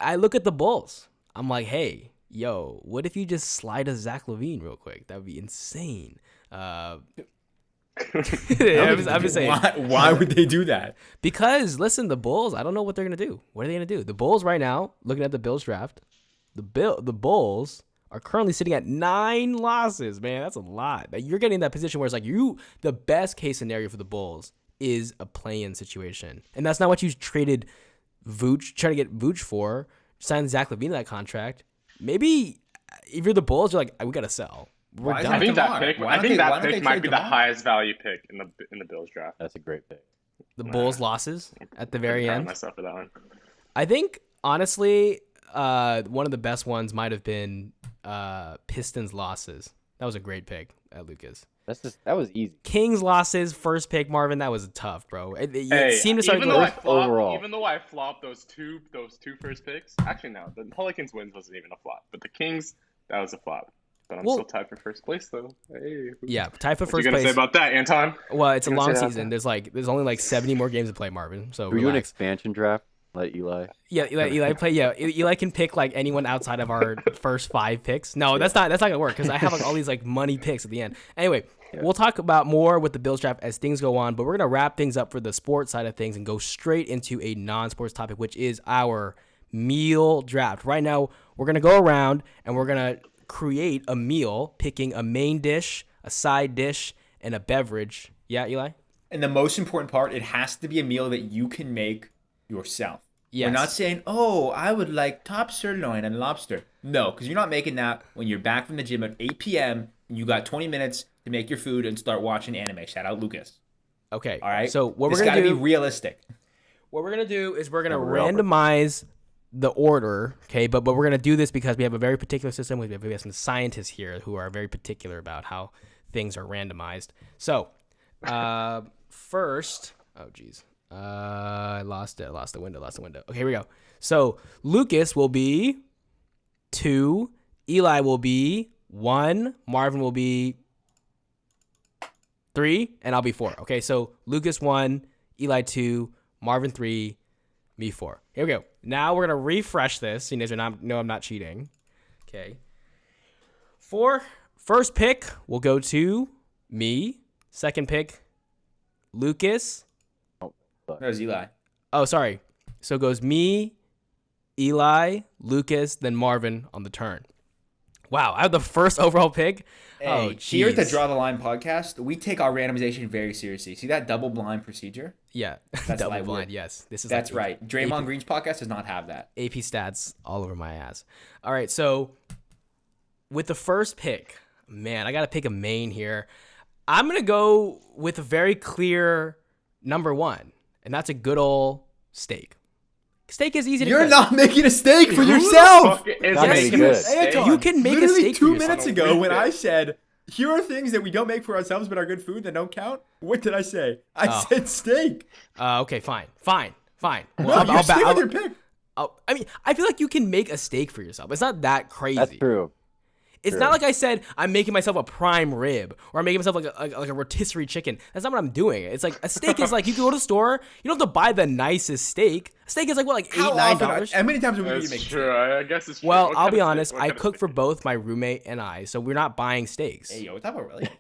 I look at the Bulls. I'm like, hey, yo, what if you just slide a Zach LaVine real quick? That would be insane. I'm just saying. Why would they do that? Because, listen, the Bulls, I don't know what they're going to do. What are they going to do? The Bulls right now, looking at the Bills draft, the Bulls are currently sitting at 9 losses, man. That's a lot. You're getting in that position where it's like the best case scenario for the Bulls is a play-in situation. And that's not what you traded Vooch, trying to get Vooch for, sign Zach LaVine to that contract. Maybe if you're the Bulls, you're like, we got to sell. We're done. I think that pick might be the highest value pick in the Bills draft. That's a great pick. The Bulls losses at the very end. Myself for that one. I think, honestly, one of the best ones might have been Pistons losses. That was a great pick at Lucas. That was easy. Kings losses, first pick, Marvin. That was tough, bro. It seemed to start even though I flopped those two first picks. Actually, no, the Pelicans wins wasn't even a flop, but the Kings, that was a flop. But I'm still tied for first place, though. Hey, yeah, tied for first place. What you gonna say about that, Anton? Well, it's a long season. There's only like 70 more games to play, Marvin. So we do an expansion draft. Let Eli. Yeah, Eli play. Yeah, Eli can pick like anyone outside of our first 5 picks. No, that's not gonna work because I have like all these like money picks at the end. Anyway, we'll talk about more with the Bills draft as things go on, but we're gonna wrap things up for the sports side of things and go straight into a non-sports topic, which is our meal draft. Right now, we're gonna go around and we're gonna create a meal, picking a main dish, a side dish, and a beverage. Yeah, Eli? And the most important part, it has to be a meal that you can make yourself. Yes. We're not saying, I would like top sirloin and lobster. No, because you're not making that when you're back from the gym at 8 p.m. and you got 20 minutes to make your food and start watching anime. Shout out Lucas. Okay. All right? So what this we're going to do... got to be realistic. What we're going to do is we're going to randomize the order, okay? But we're going to do this because we have a very particular system. We have some scientists here who are very particular about how things are randomized. So First, oh geez, I lost it. I lost the window. Okay, here we go. So Lucas will be 2, Eli will be 1, Marvin will be 3, and I'll be 4. Okay, so Lucas 1, Eli 2, Marvin 3, me 4. Here we go. Now we're gonna refresh this. So you guys know I'm not cheating. Okay. First pick will go to me. Second pick, Lucas. That was Eli. Oh, sorry. So it goes me, Eli, Lucas, then Marvin on the turn. Wow, I have the first overall pick. Hey, here at the Draw the Line podcast, we take our randomization very seriously. See that double blind procedure? Yeah, That's double like blind. Yes, this is. That's like right. Draymond Green's podcast does not have that. AP stats all over my ass. All right, so with the first pick, man, I got to pick a main here. I'm gonna go with a very clear number 1, and that's a good old steak. Steak is easy to You're cook. not making a steak for yourself. Anton, You can make a Literally steak 2 for yourself. minutes ago when I said, here are things that we don't make for ourselves but are good food that don't count. What did I say? I said steak. Okay, fine. Well, No, you're stick with your pick. I mean, I feel like you can make a steak for yourself. It's not that crazy. That's true. It's not like I said I'm making myself a prime rib or I'm making myself like a rotisserie chicken. That's not what I'm doing. It's like a steak is like you can go to the store. You don't have to buy the nicest steak. A steak is like what, like $8-9? How many times have we That's make true. I guess it's true. Well, What I'll kind be of steak? honest. What I kind of cook for steak? both my roommate and I, so we're not buying steaks. Hey, yo, what's up about really?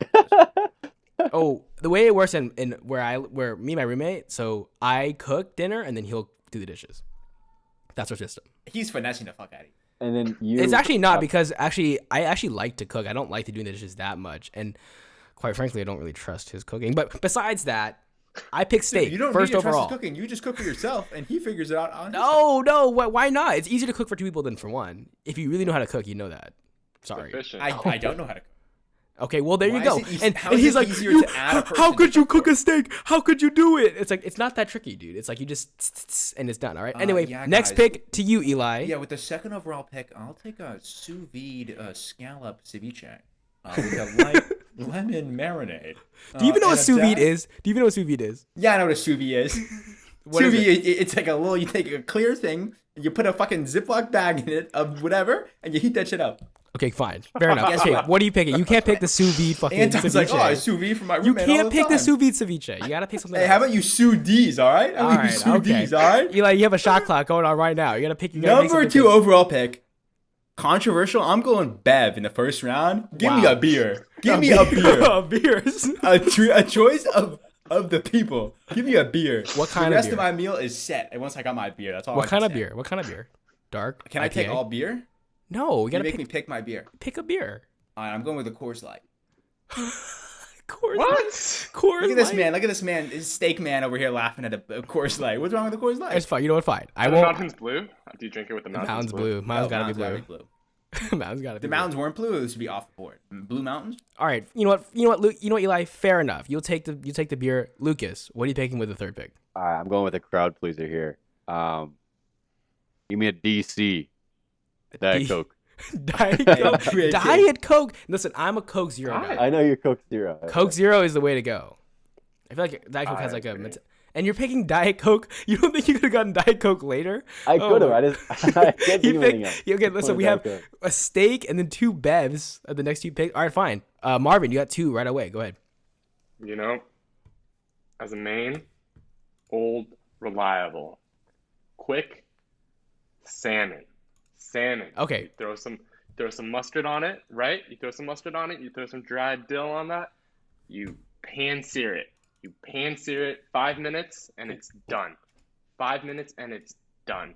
Oh, the way it works in where me and my roommate, so I cook dinner and then he'll do the dishes. That's our system. He's finessing the fuck out of you. And then you. It's actually not because I actually like to cook. I don't like to do the dishes that much, and quite frankly, I don't really trust his cooking. But besides that, I pick steak You don't first need to trust overall. his cooking. You just cook for yourself, and he figures it out on his No, why not? It's easier to cook for 2 people than for 1. If you really know how to cook, you know that. Sorry. Efficient. I don't know how to cook. Okay, well there Why you go. is it easy- And how is he's it like, easier "You- to add a person how could to you cook cook a steak? How could you do it? It's like it's not that tricky, dude. It's like you just and it's done. All right. Anyway, yeah, next guys. pick to you, Eli. Yeah, with the second overall pick, I'll take a sous vide scallop ceviche with a light lemon marinade. Do you even know what and sous vide that- is? Do you even know what sous vide is? Yeah, I know what a sous vide is. What Sous is vide, it's like a little. You take a clear thing, you put a fucking Ziploc bag in it of whatever, and you heat that shit up. Okay, fine. Fair enough. Okay, what are you picking? You can't pick the sous vide fucking Anton's ceviche. like, oh, it's sous vide for my You roommate all can't the pick the time. sous vide ceviche. You gotta pick something Hey, else. how about you sous D's, all right? How All about you right, sous okay. D's, all right? Eli, you have a shot clock going on right now. You gotta pick. You gotta make Number something 2 good. overall pick. Controversial. I'm going Bev in the first round. Give me Wow. a beer. Give me a beer. Beers. A choice of the people. Give me a beer. What kind the of rest beer? of my meal is set. And once I got my beer, that's all. What I kind can of say. beer? What kind of beer? Dark. Can I take IPA? all beer? No, you You gotta make pick, me pick my beer. pick a beer. All right, I'm going with a Coors Light. Coors. What? Coors. Look at this Light? man. Look at this man. This steak man over here laughing at a Coors Light. What's wrong with the Coors Light? It's fine. You know what? Fine. I The won't. Mountain's blue. Do you drink it with the mountain's Mountain's blue. Mountain's Oh, gotta be mountains blue. gotta be blue. Mountain's gotta be The blue. mountains weren't blue. This would be off the board. Blue mountains. All right. You know what? Luke. You know what, Eli? Fair enough. You take the beer. Lucas, what are you taking with the third pick? All right, I'm going with a crowd pleaser here. Give me a DC. Diet D- Coke. Diet Hey, Coke. hey, Diet Coke. Listen, I'm a Coke Zero Diet. guy. I know you're Coke Zero. Coke Zero is the way to go. I feel like Diet Coke has I like a. agree. And you're picking Diet Coke. You don't think you could have gotten Diet Coke later? I Oh could have. my- I just I can't You think of pick- anything else. Okay, listen, Only we have Diet Coke. a steak and then 2 bevs at the next 2 picks. All right, fine. Marvin, you got 2 right away. Go ahead. You know, as a main, old, reliable, quick, salmon. Salmon. Okay. You throw some mustard on it, right? You throw some mustard on it. You throw some dried dill on that. You pan sear it. You pan sear it 5 minutes and it's done. 5 minutes and it's done.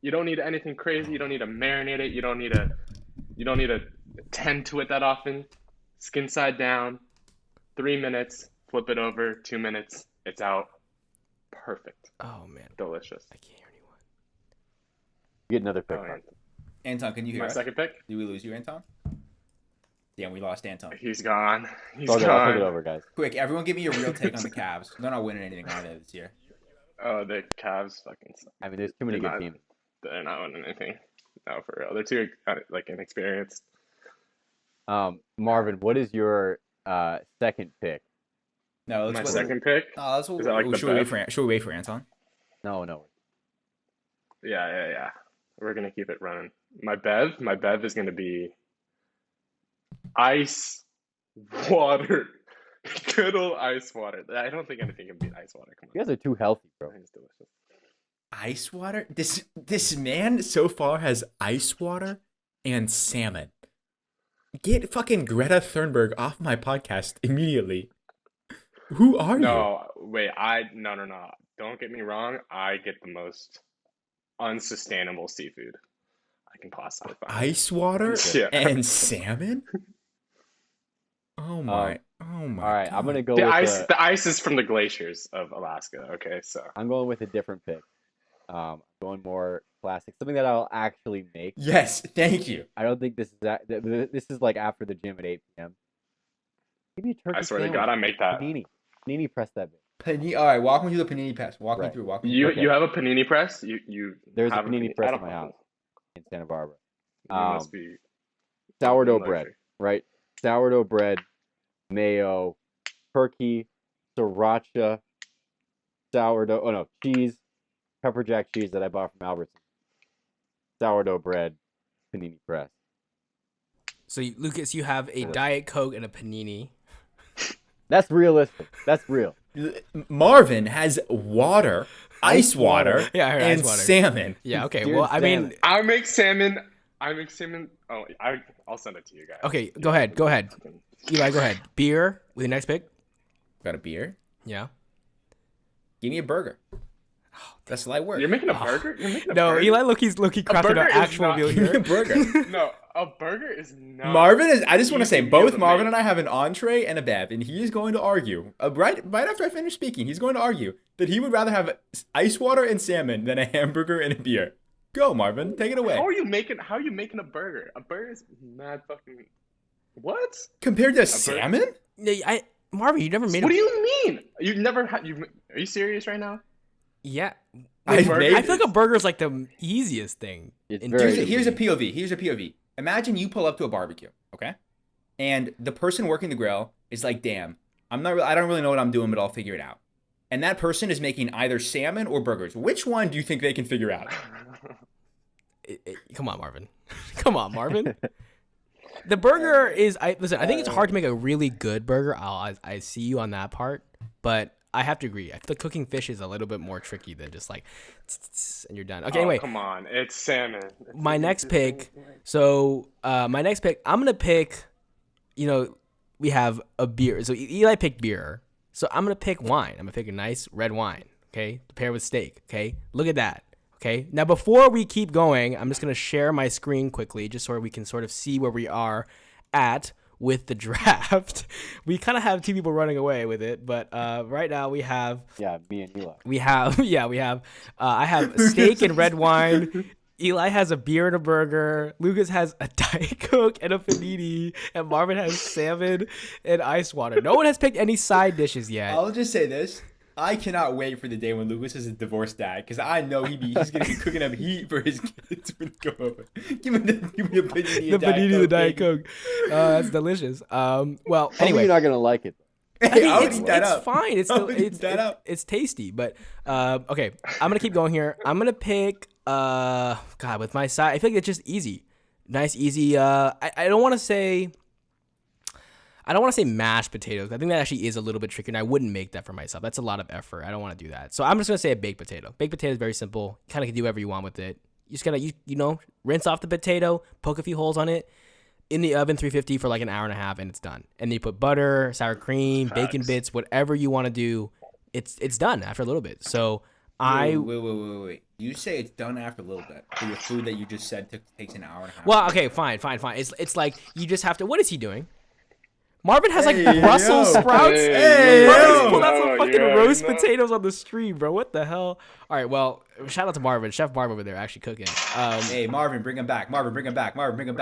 You don't need anything crazy. You don't need to marinate it. You don't need to tend to it that often. Skin side down. 3 minutes. Flip it over. 2 minutes. It's out. Perfect. Oh man, Delicious. I can't hear anyone. Get another pick. Oh, Mark. Anton, can you hear my us? second pick. Did we lose you, Anton? Damn, we lost Anton. He's gone. He's I'll take it gone. over, guys. Quick, everyone give me your real take on the Cavs. They're not winning anything either this year. Oh, the Cavs fucking suck. I mean, there's too many They're good not- teams. They're not winning anything. No, for real. They're too like inexperienced. Marvin, what is your second pick? No, My let's second pick. let's Is that like the should we wait best? for should we wait for Anton? No. Yeah. We're gonna keep it running. My bev is gonna be ice water. Good old ice water. I don't think anything can beat ice water. Come You on. guys are too healthy, I bro. think it's delicious. Ice water? This man so far has ice water and salmon. Get fucking Greta Thunberg off my podcast immediately. Who are you? No, wait, no. Don't get me wrong. I get the most unsustainable seafood I can possibly find. Ice water Yeah. and salmon? Oh my All right, God. I'm gonna go The with ice, the ice is from the glaciers of Alaska. Okay, so I'm going with a different pick. Going more classic, something that I'll actually make. Yes, thank you. I don't think this is that. This is like after the gym at 8 p.m. Give me a turkey I swear to sandwich. God, I make that. Panini press that bit. All right, walk me through the panini press. Walk me Right. through. Walk me You through. you have a panini press? You There's a have panini I press don't in my know. house in Santa Barbara. You must be Sourdough in bread, luxury. right? Sourdough bread, mayo, turkey, sriracha, cheese, pepper jack cheese that I bought from Albertsons. Sourdough bread, panini press. So Lucas, you have a Diet Coke and a panini. That's realistic. That's real. Marvin has water, ice water, Yeah, I heard and ice water. salmon. Yeah, okay. Seared Well, I mean, salmon. I make salmon. Oh, I'll send it to you guys. okay, go ahead. Eli, go ahead. Beer with your next pick. Got a beer? Yeah. Give me a burger. That's light work. You're making a burger? You're making a No, burger? Eli Loki's crafted burger an is actual not- meal Give me a here. burger. No, a burger is not. Marvin is. I just want to say, easy meal both to Marvin make. and I have an entree and a bev, and he is going to argue right after I finish speaking. He's going to argue that he would rather have ice water and salmon than a hamburger and a beer. Go, Marvin, take it away. How are you making a burger? A burger is mad fucking. What? Compared to salmon? Yeah, Marvin, you never made What a do you mean? You've never had. Are you serious right now? Yeah. I've Wait, made- I feel like a burger's like the easiest thing. It's in very theory. Here's a POV. Here's a POV. Imagine you pull up to a barbecue, okay? And the person working the grill is like, "Damn, I don't really know what I'm doing, but I'll figure it out." And that person is making either salmon or burgers. Which one do you think they can figure out? Come on, Marvin. Come on, Marvin. The burger is. I think it's hard to make a really good burger. I see you on that part, but I have to agree. I feel like cooking fish is a little bit more tricky than just like, and you're done. Okay, anyway. Come on, it's salmon. My next pick. So my next pick, I'm gonna pick. We have a beer. So Eli picked beer. So I'm gonna pick wine. I'm gonna pick a nice red wine. Okay, to pair with steak. Okay, look at that. Okay, now before we keep going, I'm just gonna share my screen quickly, just so we can sort of see where we are at with the draft. We kind of have two people running away with it, but right now we have. Yeah, me and Eli. We have. I have steak and red wine. Eli has a beer and a burger. Lucas has a Diet Coke and a panini. And Marvin has salmon and ice water. No one has picked any side dishes yet. I'll just say this. I cannot wait for the day when Lucas is a divorced dad, because I know he's going to be cooking up heat for his kids when they come over. Give me the panini, The panini, the Diet baby. Coke. That's delicious. Well, Tell me anyway. you're not gonna like it. I Hey, mean, I would eat that it's up. fine. It's I still, would eat that up. it's tasty, but okay. I'm gonna keep going here. I'm gonna pick God with my side. I feel like it's just easy, nice, easy. I don't want to say mashed potatoes. I think that actually is a little bit tricky, and I wouldn't make that for myself. That's a lot of effort. I don't want to do that. So I'm just gonna say a baked potato. Baked potato is very simple. Kind of can do whatever you want with it. You just gotta rinse off the potato, poke a few holes on it. In the oven, 350 for like an hour and a half, and it's done. And then you put butter, sour cream, bacon bits, whatever you want to do. It's done after a little bit. So Wait. You say it's done after a little bit. For your food that you just said takes an hour and a half. well, okay, fine. It's like you just have to. What is he doing? Marvin has like Hey, Brussels yo. sprouts. Hey, Marvin's yo. pulled out some fucking Yeah, roast you know. potatoes on the stream, bro. What the hell? All right, well, shout out to Marvin, Chef Marvin over there, actually cooking. Hey, Marvin, bring him back. No. Bring him back. Don't Bring make him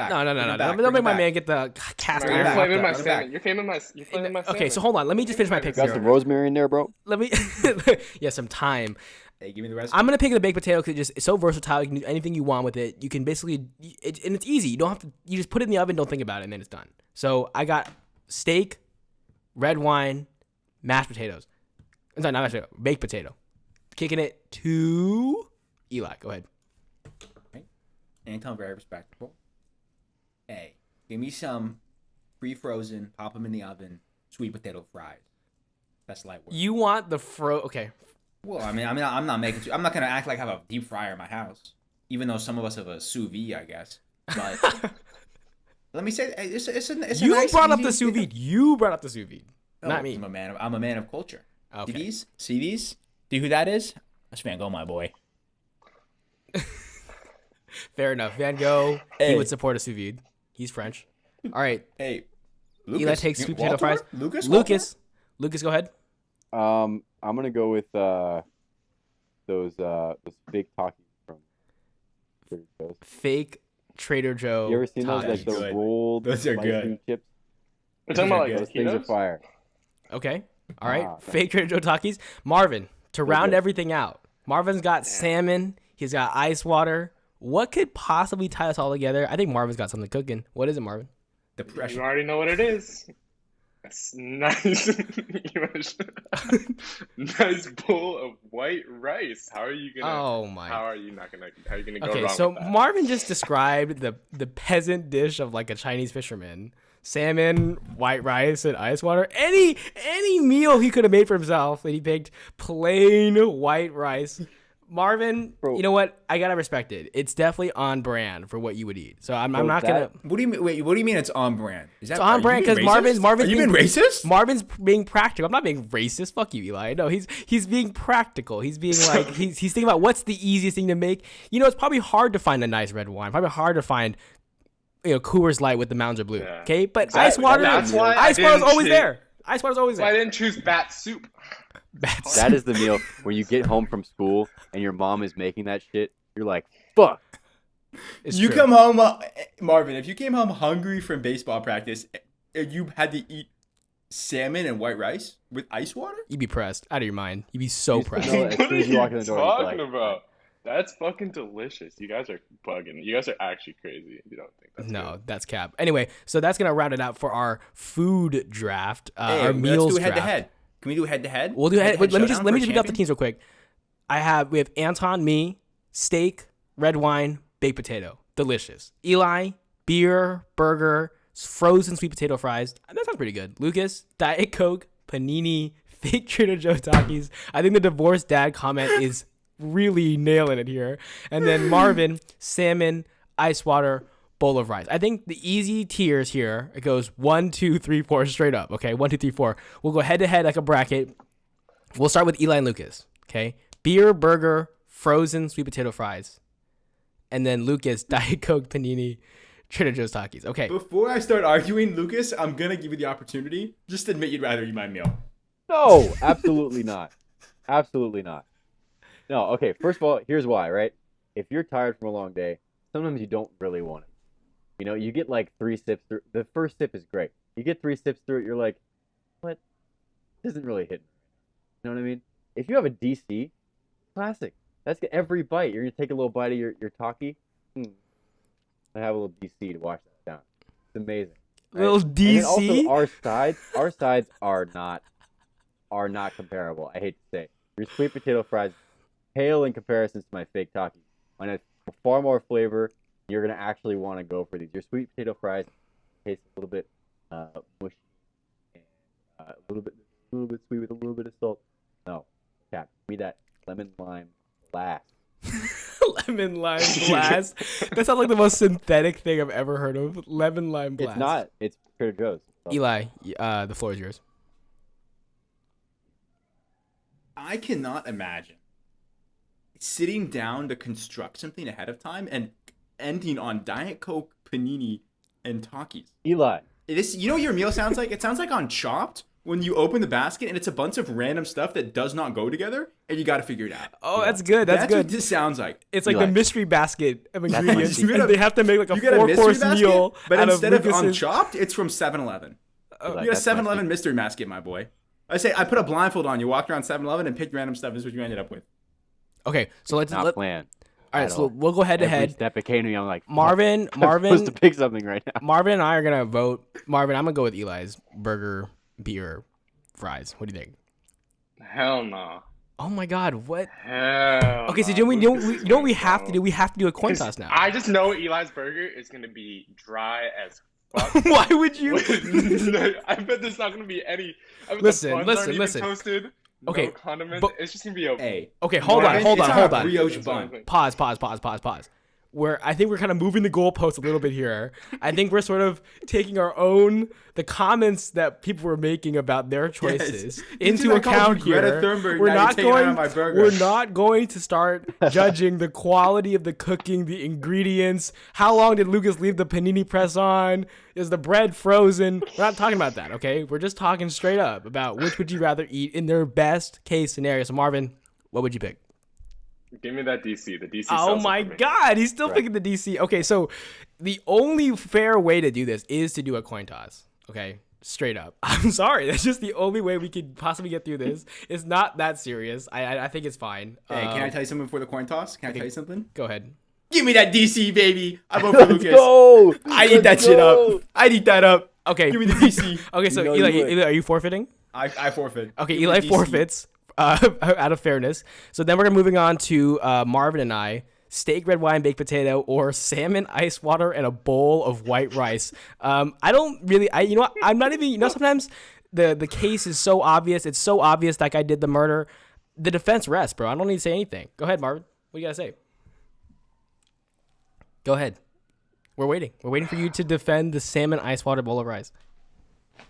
my back. man get the cast You're iron. back. flaming my Bring it salmon. back. You're flaming my salmon. Okay, so hold on. Let me just finish my pick. Got here. some rosemary in there, bro. Let me. Yeah, some time. Hey, give me the rest. I'm gonna pick the baked potato because it's so versatile. You can do anything you want with it. You can basically, and it's easy. You don't have to. You just put it in the oven, don't think about it, and then it's done. So I got steak, red wine, mashed potatoes. I'm sorry, not mashed potato, baked potato. Kicking it to Eli. Go ahead. Right. Anton, very respectable. A. Give me some pre-frozen, pop them in the oven, sweet potato fries. That's light work. You want the okay. Well, I'm not making. I'm not gonna act like I have a deep fryer in my house, even though some of us have a sous vide, I guess. But let me say, it's a You nice, brought up easy- the sous vide. You brought up the sous vide. Oh, Not me. I'm a man of culture. Okay. See these? Do you who that is? That's Van Gogh, my boy. Fair enough. Van Gogh, he Hey. would support a sous vide. He's French. All right. Hey, Eli takes sweet potato Walter? fries. Lucas, Lucas, go ahead. I'm gonna go with those fake Takis from Trader Joe's. Fake Trader Joe. You ever seen those, like Takis. the Good. rolled Those are ice good. cream chips? We're talking about like Those things are taquitos. fire. Okay. All right. Okay. Fake Trader Joe Takis. Marvin, to round good. everything out, Marvin's got salmon. He's got ice water. What could possibly tie us all together? I think Marvin's got something cooking. What is it, Marvin? The You pressure. already know what it is. It's nice, nice bowl of white rice. How are you gonna? Oh my. How are you not gonna? How are you gonna go Okay, wrong so with that? Marvin just described the peasant dish of like a Chinese fisherman. Salmon, white rice, and ice water. Any meal he could have made for himself, and he picked plain white rice. Marvin, Bro. you know what? I gotta respect it. It's definitely on brand for what you would eat. So I'm Bro, not gonna. What do you mean? Wait, what do you mean it's on brand? Is that It's on brand because Marvin's Are you being being racist? Marvin's being practical. I'm not being racist. Fuck you, Eli. No, he's being practical. He's being like he's thinking about what's the easiest thing to make. You know, it's probably hard to find a nice red wine. Probably hard to find, Coors Light with the Mounds of Blue. Yeah. Okay, but Exactly. ice water. That's why I Ice water's didn't always choose- there. Ice water's always That's why I there. didn't choose bat soup. That's That is the meal where you get home from school and your mom is making that shit. You're like, fuck. it's You true. come home, Marvin. If you came home hungry from baseball practice, and you had to eat salmon and white rice with ice water. You'd be pressed out of your mind. You'd be so You pressed. smell it. As What soon are as you walk in you the door, you'd be talking like- about? That's fucking delicious. You guys are bugging. You guys are actually crazy. If you don't think that's No, good. that's cap. Anyway, so that's gonna round it out for our food draft. Hey, Our meals let's do head draft. to head. Can we do head to head? We'll do head. Wait, let me just read off the team. teams real quick. We have Anton, me, steak, red wine, baked potato, delicious. Eli, beer, burger, frozen sweet potato fries. That sounds pretty good. Lucas, Diet Coke, panini, fake Trader Joe Takis. I think the divorced dad comment is really nailing it here. And then Marvin, salmon, ice water, bowl of rice. I think the easy tiers here, it goes 1, 2, 3, 4 straight up. Okay, 1, 2, 3, 4. We'll go head to head like a bracket. We'll start with Eli and Lucas. Okay, beer, burger, frozen sweet potato fries, and then Lucas, Diet Coke, panini, Trader Joe's Takis. Okay, Before I start arguing, Lucas, I'm gonna give you the opportunity. Just admit you'd rather eat my meal. No, absolutely not. Absolutely not. No, okay, first of all, here's why, right? If you're tired from a long day, sometimes you don't really want it. You get like 3 sips through. The first sip is great. You get 3 sips through it, you're like, what? This isn't really hitting. You know what I mean? If you have a DC, classic. That's every bite. You're going to take a little bite of your Taki. I have a little DC to wash that down. It's amazing. right? little And then also DC. our sides are not comparable. I hate to say. Your sweet potato fries pale in comparison to my fake Taki. Mine has far more flavor. You're gonna actually want to go for these. Your sweet potato fries taste a little bit mushy and a little bit sweet with a little bit of salt. No, Cap, give me that lemon lime blast. Lemon lime blast. That sounds like the most synthetic thing I've ever heard of. Lemon lime blast. It's not. It's Trader Joe's. So. Eli, the floor is yours. I cannot imagine sitting down to construct something ahead of time and ending on Diet Coke, panini, and Takis. Eli, This, you know what your meal sounds like? It sounds like on Chopped when you open the basket and it's a bunch of random stuff that does not go together and you got to figure it out. Oh, that's good. That's what good. this sounds like. It's like Eli. the mystery basket of my ingredients. secret. And they have to make like a You get a mystery 4-course basket, meal. but out instead of on Lucas's- Chopped, it's from 7-Eleven. Eli, You got a that's my 7-Eleven secret. mystery basket, my boy. I put a blindfold on you, walked around 7-Eleven and picked random stuff. This is what you ended up with. Okay, so let's Not let. planned. All right, at so all. we'll go head to Every head. step it came to me, I'm like, fuck, Marvin, I'm supposed to Marvin, pick something right now. Marvin, and I are gonna vote. Marvin, I'm gonna go with Eli's burger, beer, fries. What do you think? Hell no. Oh my God, what? Hell Okay, so no. you know what we have to do? We have to do a coin toss now. I just know Eli's burger is gonna be dry as fuck. Why would you? I bet there's not gonna be any. I bet Listen, the buns listen, aren't even listen. toasted. Okay, No condiments. but- It's just gonna be a. Hey, Okay, hold on. it's not a brioche That's what I'm bun. thinking. Pause. Where I think we're kind of moving the goalpost a little bit here. I think we're sort of taking the comments that people were making about their choices into I called account you Greta here. Thunberg, We're now not you're taking it out going. of my burger. We're not going to start judging the quality of the cooking, the ingredients. How long did Lucas leave the panini press on? Is the bread frozen? We're not talking about that. Okay, we're just talking straight up about which would you rather eat in their best case scenario. So Marvin, what would you pick? Give me that DC. The DC. Oh sells it my for me. God, he's still picking the DC. Okay, so the only fair way to do this is to do a coin toss. Okay, straight up. I'm sorry, that's just the only way we could possibly get through this. It's not that serious. I think it's fine. Hey, can I tell you something before the coin toss? Can I tell you something? Go ahead. Give me that DC, baby. I vote for Lucas. Go! I eat that shit up. I eat that up. Okay. Give me the DC. Okay, so You know you would. Eli, are you forfeiting? I forfeit. Okay, Give me Eli the DC. forfeits out of fairness. So then we're moving on to Marvin and I. Steak, red wine, baked potato, or salmon, ice water, and a bowl of white rice. I don't really. You know what? I'm not even. You know, sometimes the case is so obvious. It's so obvious that guy did the murder. The defense rests, bro. I don't need to say anything. Go ahead, Marvin. What do you gotta say? Go ahead. We're waiting. We're waiting for you to defend the salmon, ice water, bowl of rice.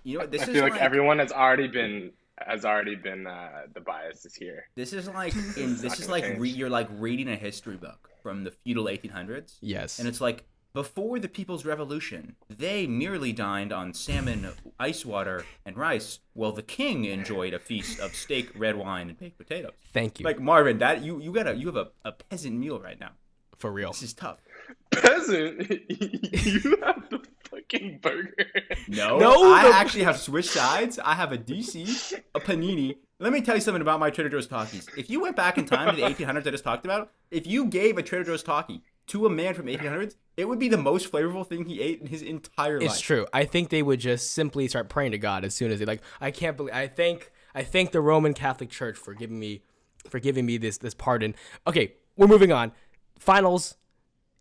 You know what? This I is feel like everyone has already been the bias is here. This is like not gonna change. you're like reading a history book from the feudal 1800s. Yes. And it's like before the People's Revolution, they merely dined on salmon, ice water, and rice, while the king enjoyed a feast of steak, red wine, and baked potatoes. Thank you. Like Marvin, that you have a peasant meal right now. For real. This is tough. Peasant, you have the fucking burger. No, I actually have switched sides. I have a DC, a panini. Let me tell you something about my Trader Joe's Takis. If you went back in time to the 1800s I just talked about, if you gave a Trader Joe's Taki to a man from 1800s, it would be the most flavorful thing he ate in his entire life. It's true. I think they would just simply start praying to God as soon as they I can't believe. I thank the Roman Catholic Church for giving me this pardon. Okay, we're moving on. Finals.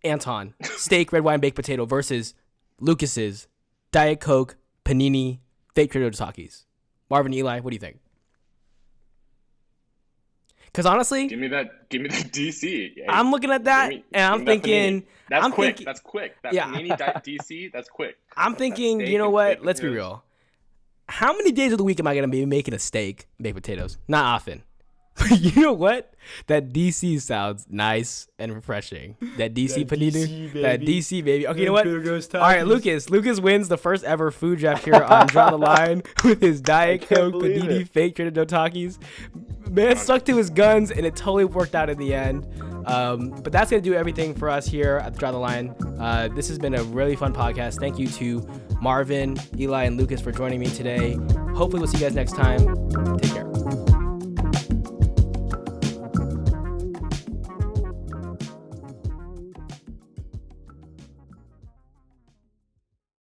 Anton, steak, red wine, baked potato versus Lucas's Diet Coke, panini, fake Trader Joe's Takis. Marvin, Eli, what do you think? Because honestly, Give me that DC. Yeah. I'm looking at that and I'm give me that thinking, panini. That's I'm quick. thinking, That's quick. That Yeah. panini DC. That's quick. I'm thinking, steak you know and what? baked Let's be potatoes. real. How many days of the week am I gonna be making a steak, baked potatoes? Not often. But you know what? That DC sounds nice and refreshing. That DC panini, that DC baby. Okay, you know what? All right, Lucas. Lucas wins the first ever food draft here on Draw the Line with his Diet Coke, believe panini, it. fake Trader Joe Takis. Man stuck to his guns, and it totally worked out in the end. But that's gonna do everything for us here at the Draw the Line. This has been a really fun podcast. Thank you to Marvin, Eli, and Lucas for joining me today. Hopefully, we'll see you guys next time. Take